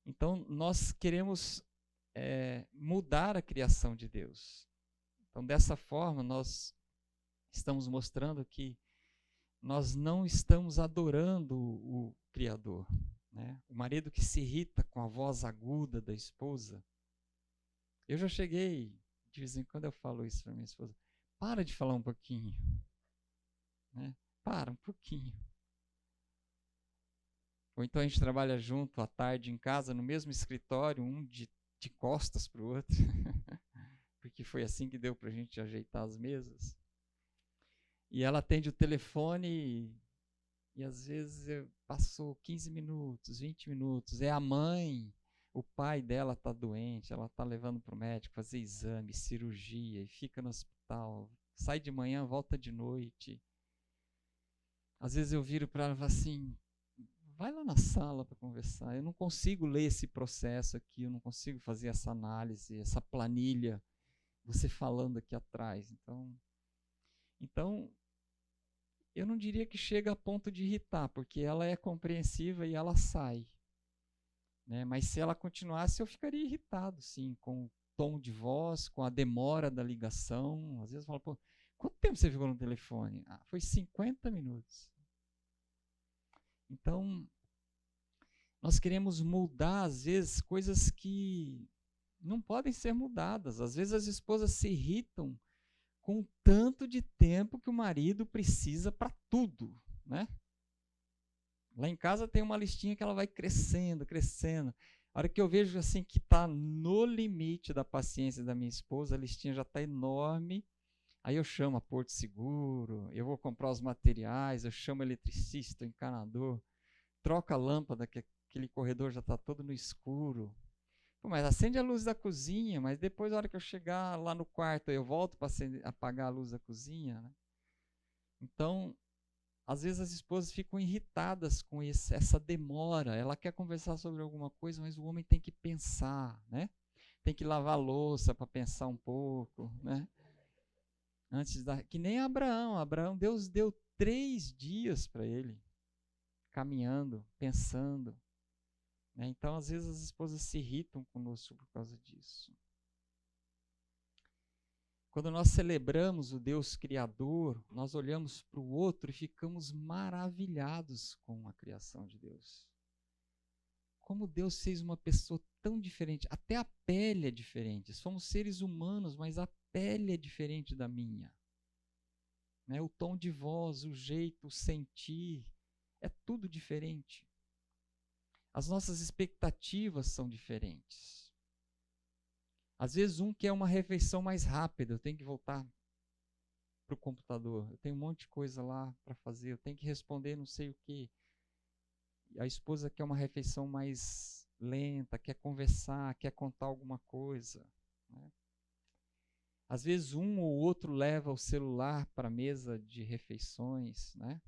Então, nós queremos mudar a criação de Deus. Então, dessa forma, nós estamos mostrando que nós não estamos adorando o Criador. Né? O marido que se irrita com a voz aguda da esposa. Eu já cheguei, de vez em quando eu falo isso para minha esposa, para de falar um pouquinho. Né? Para um pouquinho. Ou então a gente trabalha junto à tarde em casa, no mesmo escritório, um de costas para o outro, porque foi assim que deu para a gente ajeitar as mesas. E ela atende o telefone e às vezes passou 15 minutos, 20 minutos. É a mãe, o pai dela está doente, ela está levando para o médico fazer exame, cirurgia, e fica no hospital. Sai de manhã, volta de noite. Às vezes eu viro para ela e falo assim, vai lá na sala para conversar. Eu não consigo ler esse processo aqui, eu não consigo fazer essa análise, essa planilha, você falando aqui atrás. Então, eu não diria que chega a ponto de irritar, porque ela é compreensiva e ela sai. Né? Mas se ela continuasse, eu ficaria irritado, sim, com o tom de voz, com a demora da ligação. Às vezes eu falo, pô, quanto tempo você ficou no telefone? Ah, foi 50 minutos. Então, nós queremos mudar, às vezes, coisas que não podem ser mudadas. Às vezes as esposas se irritam com o tanto de tempo que o marido precisa para tudo, né? Lá em casa tem uma listinha que ela vai crescendo, crescendo. A hora que eu vejo assim que está no limite da paciência da minha esposa, a listinha já está enorme. Aí eu chamo a Porto Seguro, eu vou comprar os materiais, eu chamo o eletricista, o encanador, troca a lâmpada, que aquele corredor já está todo no escuro. Pô, mas acende a luz da cozinha, mas depois, na hora que eu chegar lá no quarto, eu volto para apagar a luz da cozinha. Né? Então, às vezes as esposas ficam irritadas com essa demora. Ela quer conversar sobre alguma coisa, mas o homem tem que pensar, né? Tem que lavar a louça para pensar um pouco, né? Que nem Abraão, Deus deu 3 dias para ele, caminhando, pensando. Né? Então, às vezes, as esposas se irritam conosco por causa disso. Quando nós celebramos o Deus Criador, nós olhamos para o outro e ficamos maravilhados com a criação de Deus. Como Deus fez uma pessoa tão diferente, até a pele é diferente. Somos seres humanos, mas a pele é diferente da minha. Né? O tom de voz, o jeito, o sentir, é tudo diferente. As nossas expectativas são diferentes. Às vezes um quer uma refeição mais rápida, eu tenho que voltar para o computador, eu tenho um monte de coisa lá para fazer, eu tenho que responder não sei o quê. A esposa quer uma refeição mais lenta, quer conversar, quer contar alguma coisa. Né? Às vezes um ou outro leva o celular para a mesa de refeições. Né?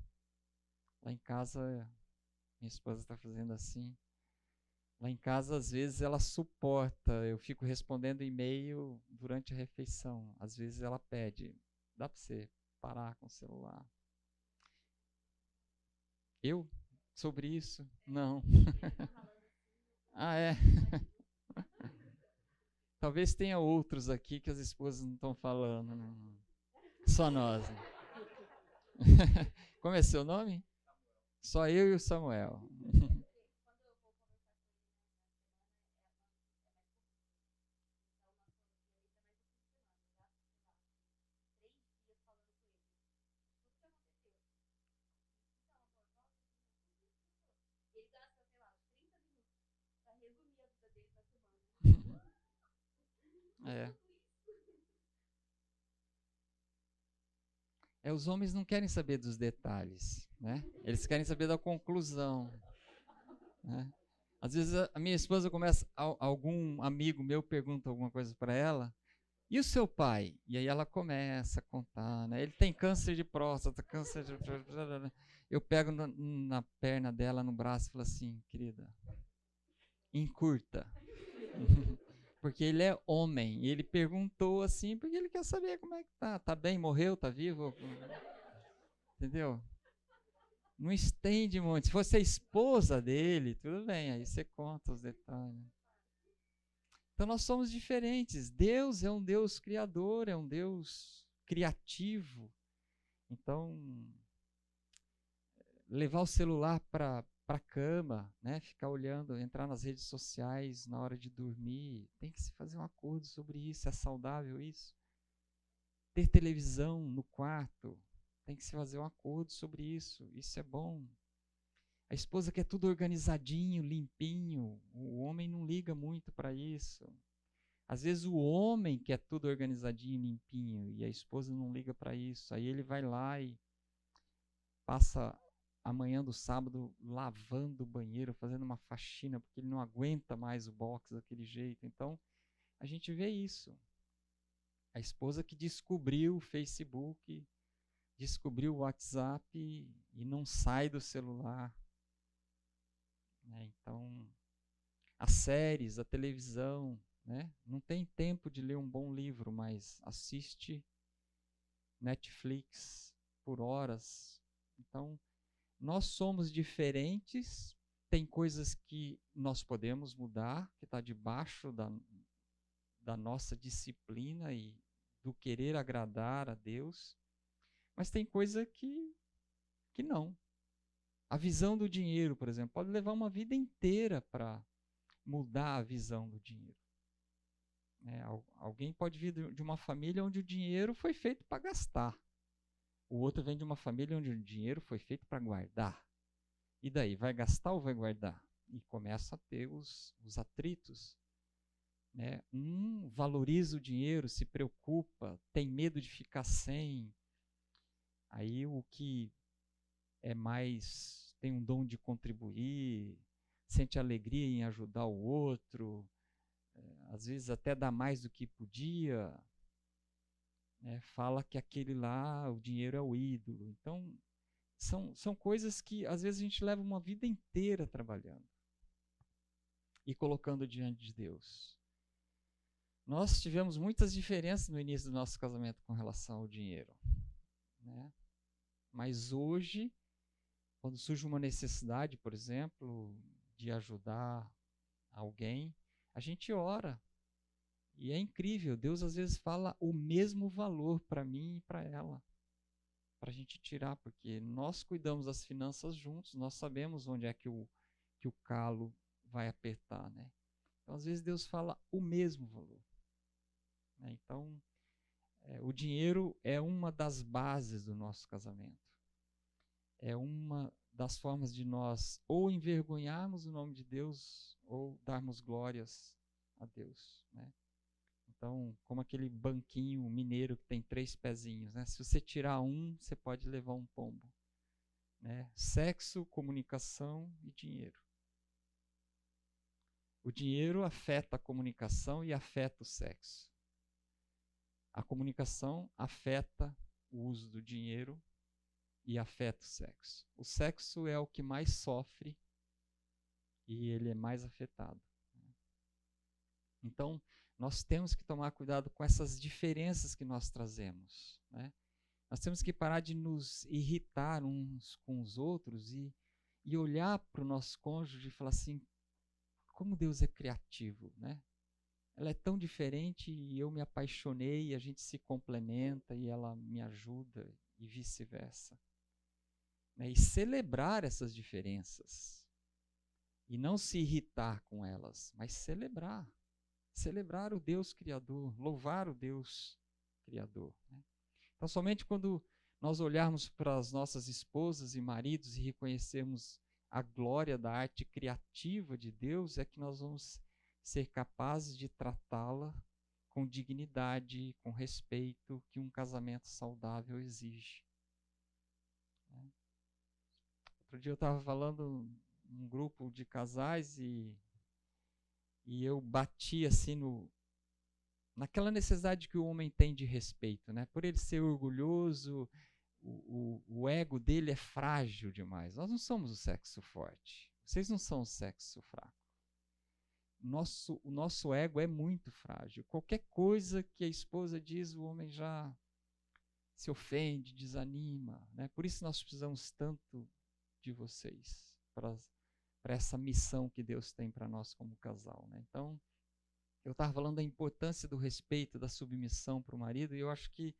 Lá em casa, minha esposa está fazendo assim. Lá em casa, às vezes, ela suporta. Eu fico respondendo e-mail durante a refeição. Às vezes ela pede, dá para você parar com o celular? Eu? Sobre isso? Não. Ah, é? Talvez tenha outros aqui que as esposas não estão falando. Né? Só nós. Né? Como é seu nome? Só eu e o Samuel. É. Os homens não querem saber dos detalhes, né? Eles querem saber da conclusão, né? Às vezes a minha esposa começa, algum amigo meu pergunta alguma coisa para ela, e o seu pai? E aí ela começa a contar, né? Ele tem câncer de próstata, câncer de... Eu pego na perna dela, no braço, e falo assim, querida, encurta. Porque ele é homem. E ele perguntou assim, porque ele quer saber como é que tá. Tá bem? Morreu? Tá vivo? Entendeu? Não estende muito. Se fosse a esposa dele, tudo bem, aí você conta os detalhes. Então nós somos diferentes. Deus é um Deus criador, é um Deus criativo. Então, levar o celular para a cama, né? Ficar olhando, entrar nas redes sociais na hora de dormir, tem que se fazer um acordo sobre isso. É saudável isso? Ter televisão no quarto, tem que se fazer um acordo sobre isso. Isso é bom. A esposa quer tudo organizadinho, limpinho. O homem não liga muito para isso. Às vezes o homem quer tudo organizadinho, limpinho, e a esposa não liga para isso. Aí ele vai lá e passa a manhã do sábado lavando o banheiro, fazendo uma faxina, porque ele não aguenta mais o box daquele jeito. Então, a gente vê isso. A esposa que descobriu o Facebook, descobriu o WhatsApp e não sai do celular. Né? Então, as séries, a televisão, né? Não tem tempo de ler um bom livro, mas assiste Netflix por horas. Então, nós somos diferentes, tem coisas que nós podemos mudar, que está debaixo da nossa disciplina e do querer agradar a Deus, mas tem coisa que não. A visão do dinheiro, por exemplo, pode levar uma vida inteira para mudar a visão do dinheiro. Alguém pode vir de uma família onde o dinheiro foi feito para gastar. O outro vem de uma família onde o dinheiro foi feito para guardar. E daí, vai gastar ou vai guardar? E começa a ter os atritos. Né? Um valoriza o dinheiro, se preocupa, tem medo de ficar sem. Aí o que é mais, tem um dom de contribuir, sente alegria em ajudar o outro, às vezes até dá mais do que podia, né? Fala que aquele lá, o dinheiro é o ídolo. Então, são coisas que às vezes a gente leva uma vida inteira trabalhando e colocando diante de Deus. Nós tivemos muitas diferenças no início do nosso casamento com relação ao dinheiro, né? Mas hoje, quando surge uma necessidade, por exemplo, de ajudar alguém, a gente ora. E é incrível, Deus às vezes fala o mesmo valor para mim e para ela, para a gente tirar, porque nós cuidamos das finanças juntos, nós sabemos onde é que o calo vai apertar, né? Então, às vezes Deus fala o mesmo valor. Né? Então, o dinheiro é uma das bases do nosso casamento. É uma das formas de nós ou envergonharmos o nome de Deus ou darmos glórias a Deus, né? Então, como aquele banquinho mineiro que tem 3 pezinhos, né? Se você tirar um, você pode levar um tombo. Né? Sexo, comunicação e dinheiro. O dinheiro afeta a comunicação e afeta o sexo. A comunicação afeta o uso do dinheiro e afeta o sexo. O sexo é o que mais sofre e ele é mais afetado. Então, nós temos que tomar cuidado com essas diferenças que nós trazemos, né? Nós temos que parar de nos irritar uns com os outros e olhar para o nosso cônjuge e falar assim, como Deus é criativo, né? Ela é tão diferente e eu me apaixonei, e a gente se complementa e ela me ajuda e vice-versa. Né? E celebrar essas diferenças. E não se irritar com elas, mas celebrar. Celebrar o Deus Criador, louvar o Deus Criador. Né? Então, somente quando nós olharmos para as nossas esposas e maridos e reconhecermos a glória da arte criativa de Deus, é que nós vamos ser capazes de tratá-la com dignidade, com respeito que um casamento saudável exige. Outro dia eu estava falando num grupo de casais e eu bati assim naquela necessidade que o homem tem de respeito, né? Por ele ser orgulhoso, o ego dele é frágil demais. Nós não somos o sexo forte. Vocês não são o sexo fraco. O nosso ego é muito frágil. Qualquer coisa que a esposa diz, o homem já se ofende, desanima, né? Por isso nós precisamos tanto de vocês para essa missão que Deus tem para nós como casal, né? Então, eu estava falando da importância do respeito, da submissão para o marido, e eu acho que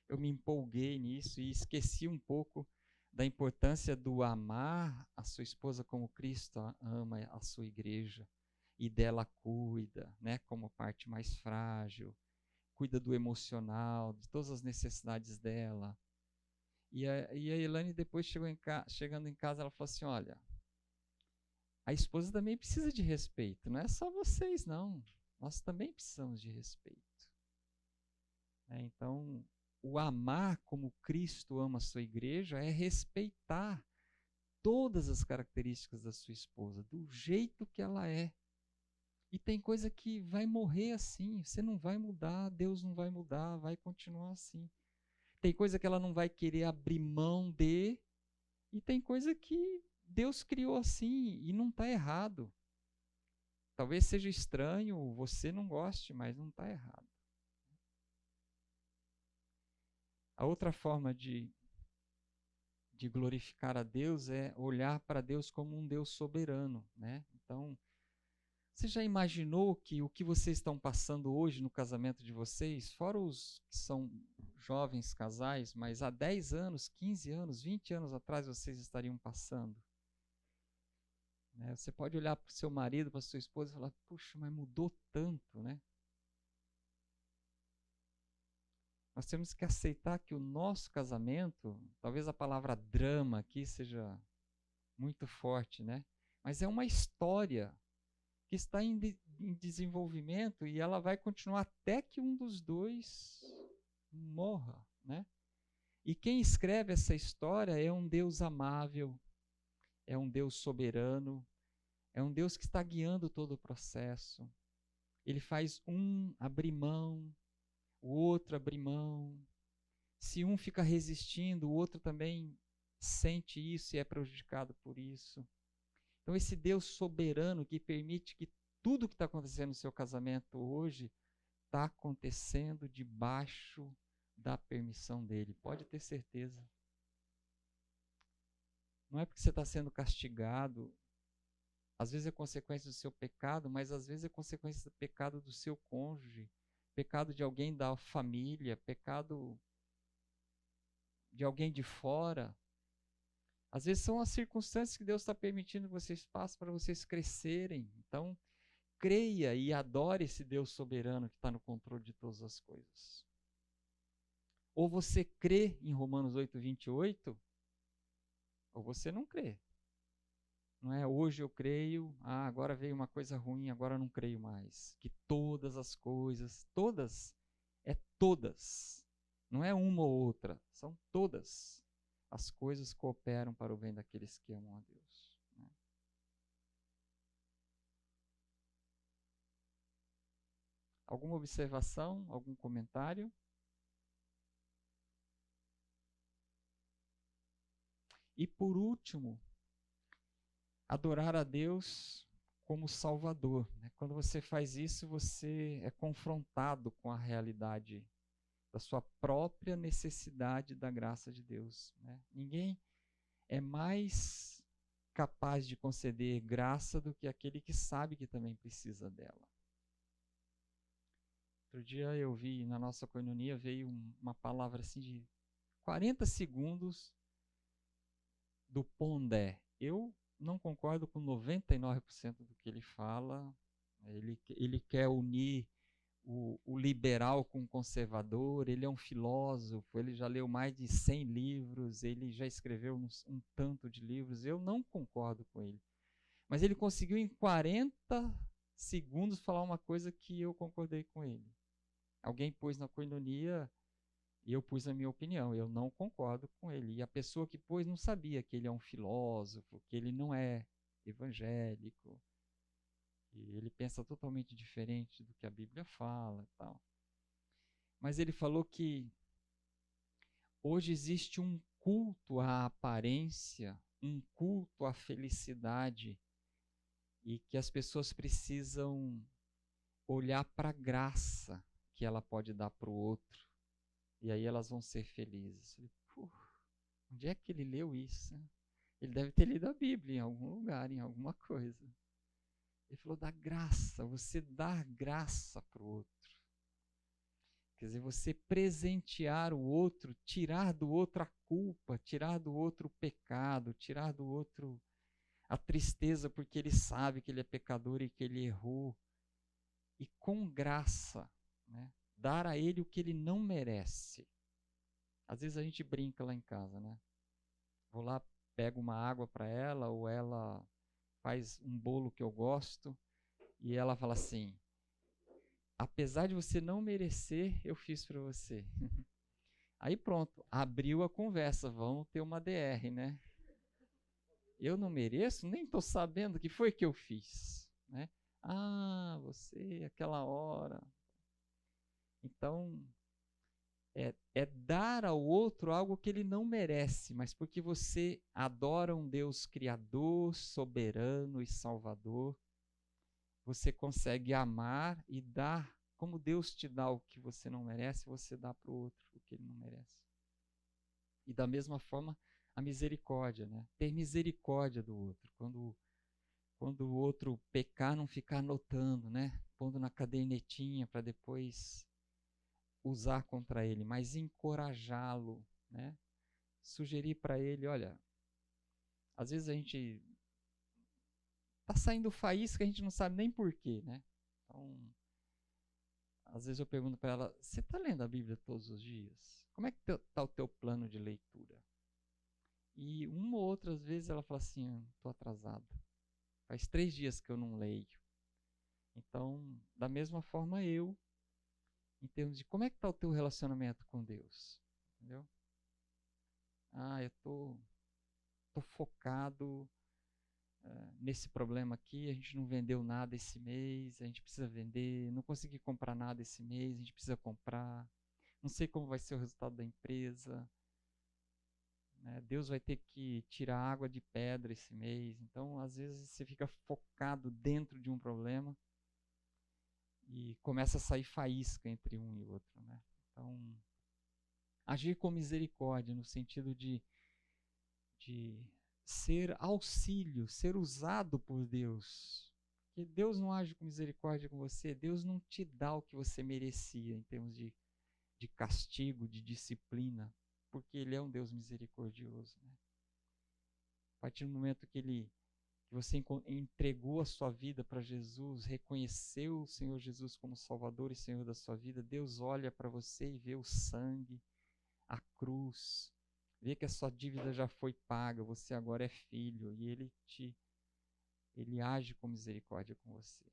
eu me empolguei nisso e esqueci um pouco da importância do amar a sua esposa como Cristo ama a sua igreja e dela cuida, né, como parte mais frágil, cuida do emocional, de todas as necessidades dela. E a Elaine depois chegando em casa, ela falou assim, olha, a esposa também precisa de respeito, não é só vocês não, nós também precisamos de respeito. Então, o amar como Cristo ama a sua igreja é respeitar todas as características da sua esposa, do jeito que ela é. E tem coisa que vai morrer assim, você não vai mudar, Deus não vai mudar, vai continuar assim. Tem coisa que ela não vai querer abrir mão de, e tem coisa que Deus criou assim e não está errado. Talvez seja estranho, você não goste, mas não está errado. A outra forma de glorificar a Deus é olhar para Deus como um Deus soberano, né? Então, você já imaginou que o que vocês estão passando hoje no casamento de vocês, fora os que são jovens casais, mas há 10 anos, 15 anos, 20 anos atrás vocês estariam passando? Né? Você pode olhar para o seu marido, para a sua esposa e falar, puxa, mas mudou tanto, né? Nós temos que aceitar que o nosso casamento, talvez a palavra drama aqui seja muito forte, né? Mas é uma história que está em desenvolvimento e ela vai continuar até que um dos dois morra, né? E quem escreve essa história é um Deus amável, é um Deus soberano, é um Deus que está guiando todo o processo. Ele faz um abrir mão, o outro abrir mão. Se um fica resistindo, o outro também sente isso e é prejudicado por isso. Então, esse Deus soberano que permite que tudo que está acontecendo no seu casamento hoje está acontecendo debaixo da permissão dele. Pode ter certeza. Não é porque você está sendo castigado, às vezes é consequência do seu pecado, mas às vezes é consequência do pecado do seu cônjuge, pecado de alguém da família, pecado de alguém de fora. Às vezes são as circunstâncias que Deus está permitindo que vocês passem para vocês crescerem. Então, creia e adore esse Deus soberano que está no controle de todas as coisas. Ou você crê em Romanos 8:28, ou você não crê. Não é hoje eu creio, agora veio uma coisa ruim, agora eu não creio mais. Que todas as coisas, todas, é todas. Não é uma ou outra, são todas. As coisas cooperam para o bem daqueles que amam a Deus. Né? Alguma observação, algum comentário? E por último, adorar a Deus como Salvador, né? Quando você faz isso, você é confrontado com a realidade da sua própria necessidade da graça de Deus, né? Ninguém é mais capaz de conceder graça do que aquele que sabe que também precisa dela. Outro dia eu vi na nossa coinonia, veio uma palavra assim de 40 segundos do Pondé. Eu não concordo com 99% do que ele fala. Ele quer unir o liberal com o conservador, ele é um filósofo, ele já leu mais de 100 livros, ele já escreveu um tanto de livros, eu não concordo com ele. Mas ele conseguiu em 40 segundos falar uma coisa que eu concordei com ele. Alguém pôs na coinonia e eu pus a minha opinião, eu não concordo com ele. E a pessoa que pôs não sabia que ele é um filósofo, que ele não é evangélico, e ele pensa totalmente diferente do que a Bíblia fala e tal. Mas ele falou que hoje existe um culto à aparência, um culto à felicidade, e que as pessoas precisam olhar para a graça que ela pode dar para o outro, e aí elas vão ser felizes. Onde é que ele leu isso? Ele deve ter lido a Bíblia em algum lugar, em alguma coisa. Ele falou da graça, você dar graça para o outro. Quer dizer, você presentear o outro, tirar do outro a culpa, tirar do outro o pecado, tirar do outro a tristeza porque ele sabe que ele é pecador e que ele errou. E com graça, né, dar a ele o que ele não merece. Às vezes a gente brinca lá em casa, né? Vou lá, pego uma água para ela, ou ela faz um bolo que eu gosto, e ela fala assim: apesar de você não merecer, eu fiz para você. Aí pronto, abriu a conversa, vamos ter uma DR, né? Eu não mereço, nem estou sabendo o que foi que eu fiz, né? Ah, você, aquela hora. Então, é dar ao outro algo que ele não merece, mas porque você adora um Deus criador, soberano e salvador, você consegue amar e dar, como Deus te dá o que você não merece, você dá para o outro o que ele não merece. E da mesma forma, a misericórdia, né? Ter misericórdia do outro. Quando o outro pecar, não ficar anotando, né? Pondo na cadernetinha para depois usar contra ele, mas encorajá-lo, né? Sugerir para ele, olha, às vezes a gente tá saindo faísca, a gente não sabe nem porquê, né? Então, às vezes eu pergunto para ela, você está lendo a Bíblia todos os dias? Como é que está o teu plano de leitura? E uma ou outras vezes ela fala assim, estou atrasada. Faz 3 dias que eu não leio. Então, da mesma forma eu, em termos de como é que está o teu relacionamento com Deus? Entendeu? Ah, eu tô focado nesse problema aqui, a gente não vendeu nada esse mês, a gente precisa vender, não consegui comprar nada esse mês, a gente precisa comprar, não sei como vai ser o resultado da empresa, né? Deus vai ter que tirar água de pedra esse mês. Então, às vezes, você fica focado dentro de um problema e começa a sair faísca entre um e outro, né? Então, agir com misericórdia, no sentido de ser auxílio, ser usado por Deus. Porque Deus não age com misericórdia com você, Deus não te dá o que você merecia em termos de castigo, de disciplina, porque Ele é um Deus misericordioso, né? A partir do momento que você entregou a sua vida para Jesus, reconheceu o Senhor Jesus como Salvador e Senhor da sua vida, Deus olha para você e vê o sangue, a cruz, vê que a sua dívida já foi paga, você agora é filho, e Ele age com misericórdia com você.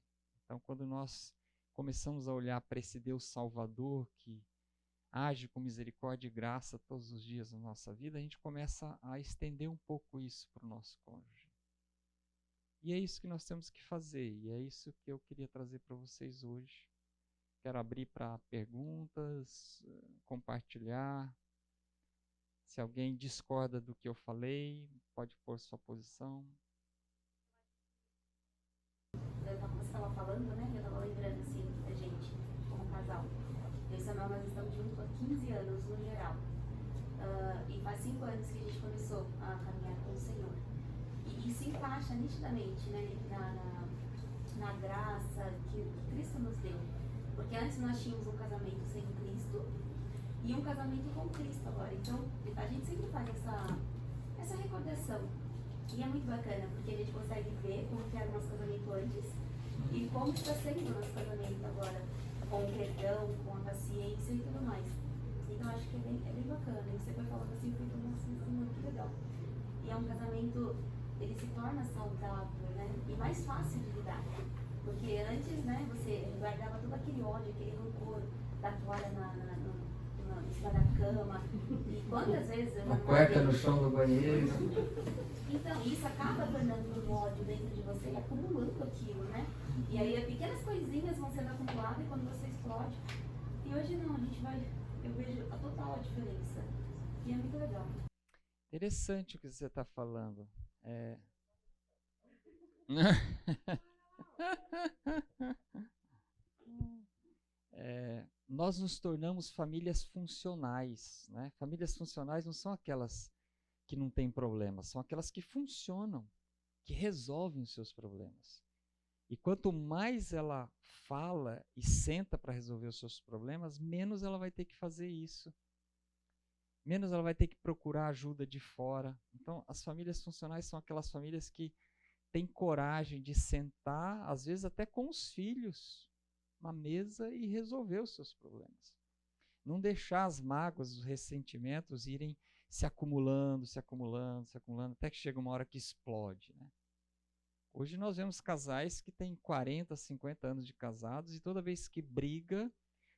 Então, quando nós começamos a olhar para esse Deus Salvador que age com misericórdia e graça todos os dias na nossa vida, a gente começa a estender um pouco isso para o nosso cônjuge. E é isso que nós temos que fazer, e é isso que eu queria trazer para vocês hoje. Quero abrir para perguntas, compartilhar. Se alguém discorda do que eu falei, pode pôr sua posição. Você estava falando, né? Eu estava lembrando, assim, da gente, como casal. Eu e Samuel, nós estamos juntos há 15 anos, no geral. E faz 5 anos que a gente começou a caminhar com o Senhor. E se encaixa nitidamente, né? Na graça que Cristo nos deu. Porque antes nós tínhamos um casamento sem Cristo e um casamento com Cristo agora. Então, a gente sempre faz essa recordação. E é muito bacana, porque a gente consegue ver como que era o nosso casamento antes e como está sendo o nosso casamento agora, com o perdão, com a paciência e tudo mais. Então acho que é bem bacana. E você foi falando assim, eu fui falando assim, Senhor, que legal. E é um casamento, ele se torna saudável, né? E mais fácil de lidar. Porque antes, né, você guardava todo aquele ódio, aquele rancor da toalha em cima da cama. E quantas vezes eu uma cueca no chão do banheiro. Então, isso acaba tornando um ódio dentro de você e acumulando aquilo, né? E aí pequenas coisinhas vão sendo acumuladas e quando você explode. E hoje não, eu vejo a total diferença. E é muito legal. Interessante o que você está falando. Nós nos tornamos famílias funcionais, né? Famílias funcionais não são aquelas que não têm problemas, são aquelas que funcionam, que resolvem os seus problemas. E quanto mais ela fala e senta para resolver os seus problemas, menos ela vai ter que fazer isso. Menos ela vai ter que procurar ajuda de fora. Então, as famílias funcionais são aquelas famílias que têm coragem de sentar, às vezes até com os filhos, na mesa e resolver os seus problemas. Não deixar as mágoas, os ressentimentos irem se acumulando, se acumulando, se acumulando, até que chega uma hora que explode, né? Hoje nós vemos casais que têm 40, 50 anos de casados e toda vez que briga,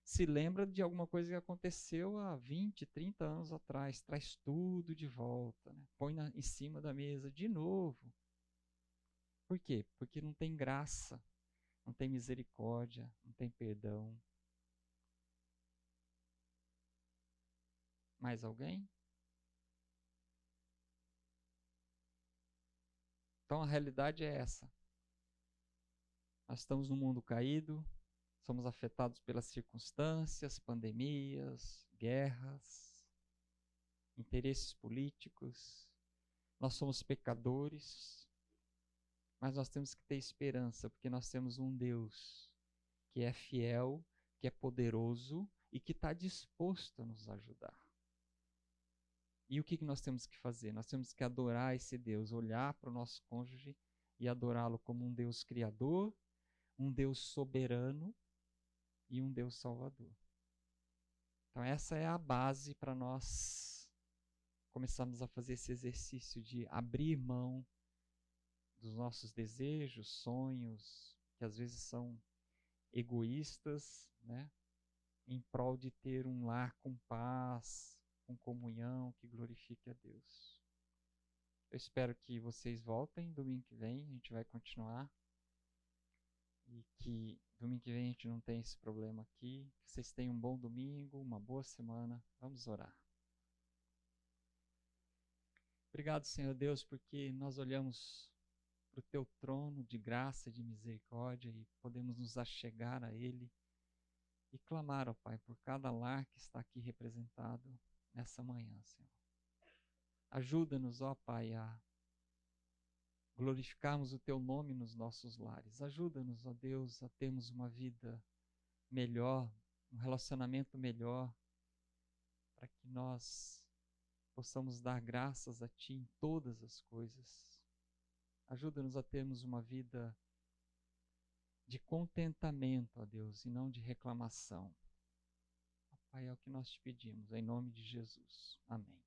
se lembra de alguma coisa que aconteceu há 20, 30 anos atrás, traz tudo de volta, né? Põe em cima da mesa de novo. Por quê? Porque não tem graça, não tem misericórdia, não tem perdão. Mais alguém? Então a realidade é essa. Nós estamos num mundo caído, somos afetados pelas circunstâncias, pandemias, guerras, interesses políticos. Nós somos pecadores, mas nós temos que ter esperança, porque nós temos um Deus que é fiel, que é poderoso e que está disposto a nos ajudar. E o que nós temos que fazer? Nós temos que adorar esse Deus, olhar para o nosso cônjuge e adorá-lo como um Deus criador, um Deus soberano e um Deus salvador. Então essa é a base para nós começarmos a fazer esse exercício de abrir mão dos nossos desejos, sonhos, que às vezes são egoístas, né? Em prol de ter um lar com paz, com comunhão, que glorifique a Deus. Eu espero que vocês voltem domingo que vem, a gente vai continuar. E que domingo que vem a gente não tenha esse problema aqui. Que vocês tenham um bom domingo, uma boa semana. Vamos orar. Obrigado, Senhor Deus, porque nós olhamos para o Teu trono de graça e de misericórdia e podemos nos achegar a Ele e clamar, ó Pai, por cada lar que está aqui representado nessa manhã, Senhor. Ajuda-nos, ó Pai, a glorificarmos o Teu nome nos nossos lares. Ajuda-nos, ó Deus, a termos uma vida melhor, um relacionamento melhor, para que nós possamos dar graças a Ti em todas as coisas. Ajuda-nos a termos uma vida de contentamento, ó Deus, e não de reclamação. Pai, é o que nós te pedimos, em nome de Jesus. Amém.